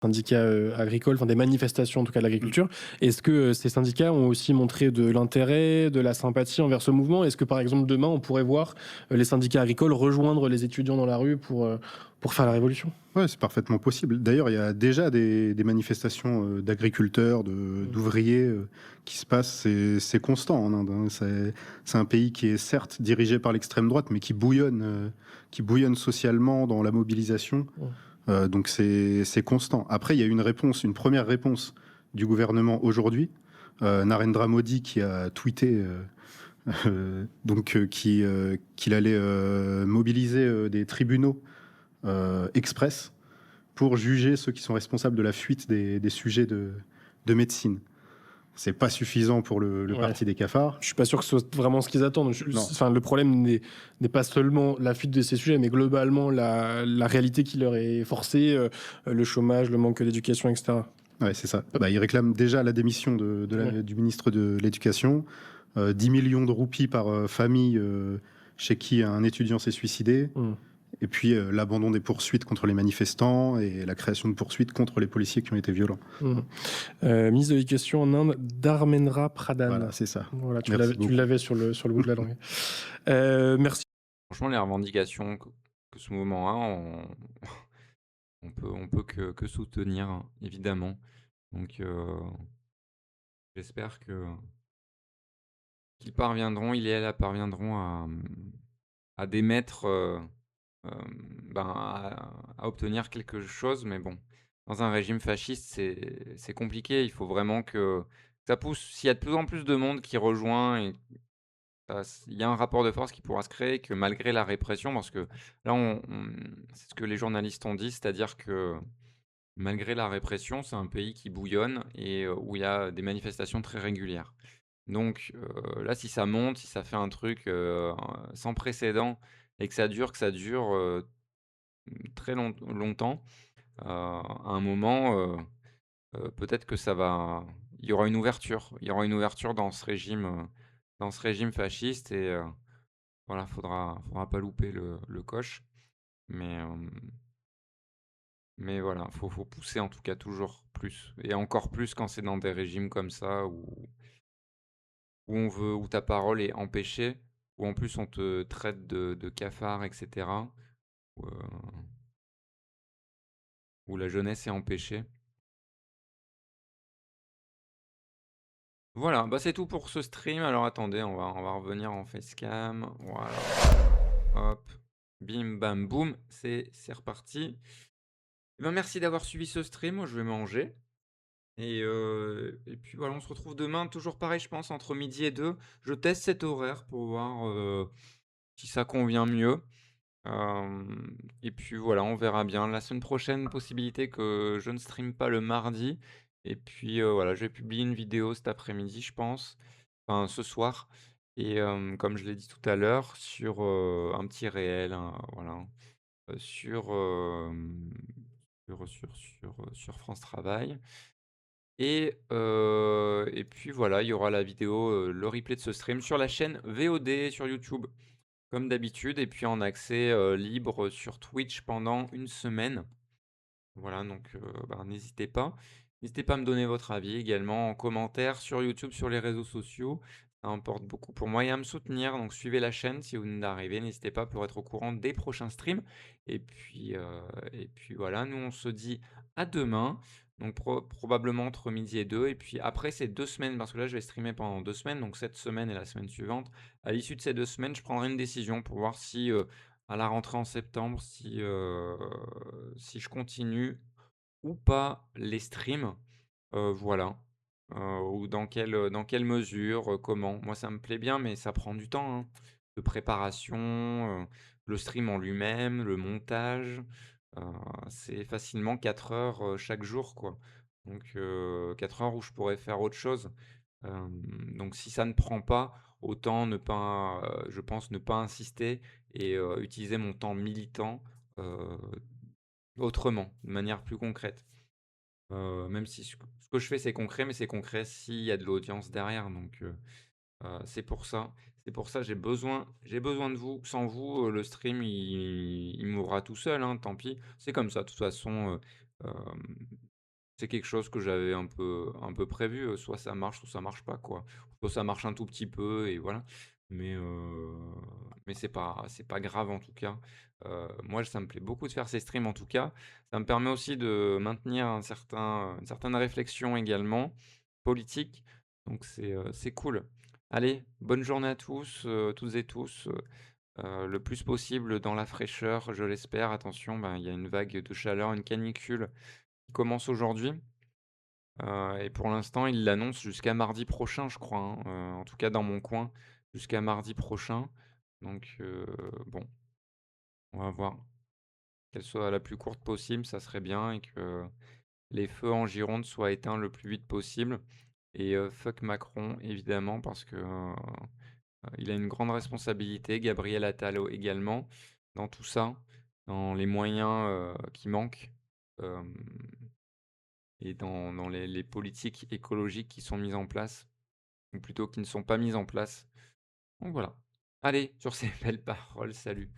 syndicats agricoles, enfin des manifestations en tout cas de l'agriculture. Est-ce que ces syndicats ont aussi montré de l'intérêt, de la sympathie envers ce mouvement? Est-ce que par exemple demain on pourrait voir les syndicats agricoles rejoindre les étudiants dans la rue pour faire la révolution? Ouais, c'est parfaitement possible. D'ailleurs, il y a déjà des manifestations d'agriculteurs, d'ouvriers qui se passent. C'est constant en Inde, hein. C'est un pays qui est certes dirigé par l'extrême droite, mais qui bouillonne socialement dans la mobilisation. Donc c'est constant. Après, il y a une première réponse du gouvernement aujourd'hui. Narendra Modi qui a tweeté qu'il allait mobiliser des tribunaux express pour juger ceux qui sont responsables de la fuite des sujets de médecine. C'est pas suffisant pour le parti des cafards. Je suis pas sûr que ce soit vraiment ce qu'ils attendent. Enfin, le problème n'est pas seulement la fuite de ces sujets, mais globalement la réalité qui leur est forcée, le chômage, le manque d'éducation, etc. Ouais, c'est ça. Ils réclament déjà la démission du ministre de l'Éducation, 10 millions de roupies par famille chez qui un étudiant s'est suicidé. Et puis l'abandon des poursuites contre les manifestants et la création de poursuites contre les policiers qui ont été violents. Ministre de l'Éducation en Inde, Dharmendra Pradhan. Voilà, c'est ça. Voilà, tu l'avais sur le bout de la langue. Merci. Franchement, les revendications que ce mouvement a, on peut que soutenir, hein, évidemment. Donc, j'espère qu'ils parviendront, il et elle parviendront à démettre à obtenir quelque chose, mais bon, dans un régime fasciste, c'est compliqué. Il faut vraiment que ça pousse. S'il y a de plus en plus de monde qui rejoint, et il y a un rapport de force qui pourra se créer, que malgré la répression, parce que là, c'est ce que les journalistes ont dit, c'est-à-dire que Malgré la répression, c'est un pays qui bouillonne et où il y a des manifestations très régulières. Donc là, si ça monte, si ça fait un truc, sans précédent et que ça dure, très longtemps, à un moment, peut-être que ça va il y aura une ouverture. Il y aura une ouverture dans ce régime fasciste et voilà, faudra pas louper le coche. Mais mais voilà, faut pousser en tout cas toujours plus et encore plus quand c'est dans des régimes comme ça où ta parole est empêchée, où en plus on te traite de cafard et cetera, où, où la jeunesse est empêchée. Voilà, bah, c'est tout pour ce stream. Alors attendez, on va revenir en facecam. Voilà, hop, bim bam boum, c'est reparti. Eh ben, merci d'avoir suivi ce stream. Moi, je vais manger et puis voilà, on se retrouve demain, toujours pareil, je pense, entre midi et 2. Je teste cet horaire pour voir, si ça convient mieux. Et puis voilà, on verra bien. La semaine prochaine, possibilité que je ne stream pas le mardi et puis, voilà, je vais publier une vidéo cet après-midi, je pense, enfin ce soir et comme je l'ai dit tout à l'heure, sur, un petit réel, voilà, sur, sur France Travail et puis voilà, il y aura la vidéo, le replay de ce stream sur la chaîne VOD sur YouTube. Comme d'habitude et puis en accès, libre sur Twitch pendant une semaine. Voilà donc bah, n'hésitez pas. N'hésitez pas à me donner votre avis également en commentaire sur YouTube, sur les réseaux sociaux. Ça importe beaucoup pour moi et à me soutenir, donc suivez la chaîne si vous venez d'arriver. N'hésitez pas pour être au courant des prochains streams et puis voilà, nous on se dit à demain, donc probablement entre midi et 2 et puis après ces 2 semaines, parce que là je vais streamer pendant 2 semaines, donc cette semaine et la semaine suivante. À l'issue de ces 2 semaines, je prendrai une décision pour voir si, à la rentrée en septembre, si je continue ou pas les streams, voilà, ou dans quelle mesure, comment. Moi, ça me plaît bien, mais ça prend du temps, hein, de préparation, le stream en lui-même, le montage, heu, c'est facilement 4 heures, chaque jour, quoi. Donc 4 heures où je pourrais faire autre chose. Donc si ça ne prend pas, autant ne pas, je pense ne pas insister et utiliser mon temps militant, heu, autrement, de manière plus concrète. Même si ce que je fais, c'est concret, mais c'est concret s'il y a de l'audience derrière, donc c'est pour ça. C'est pour ça, j'ai besoin de vous. Sans vous, le stream, il mourra tout seul, hein, tant pis. C'est comme ça, de toute façon, hem, c'est quelque chose que j'avais un peu prévu, soit ça marche pas, quoi. Soit ça marche un tout petit peu et voilà. Mais c'est pas grave en tout cas. Moi, ça me plaît beaucoup de faire ces streams en tout cas. Ça me permet aussi de maintenir une certaine réflexion également, politique, donc c'est cool. Allez, bonne journée à tous, toutes et tous, le plus possible dans la fraîcheur, je l'espère. Attention, ben, il y a une vague de chaleur, une canicule qui commence aujourd'hui, et pour l'instant, ils l'annoncent jusqu'à mardi prochain, je crois, hein, en tout cas dans mon coin, jusqu'à mardi prochain. Donc bon, on va voir. Qu'elle soit la plus courte possible, ça serait bien et que les feux en Gironde soient éteints le plus vite possible et fuck Macron évidemment parce que, il a une grande responsabilité, Gabriel Attal également, dans tout ça, dans les moyens, qui manquent, hem et dans les politiques écologiques qui sont mises en place, ou plutôt qui ne sont pas mises en place. Donc voilà. Allez, sur ces belles paroles, salut.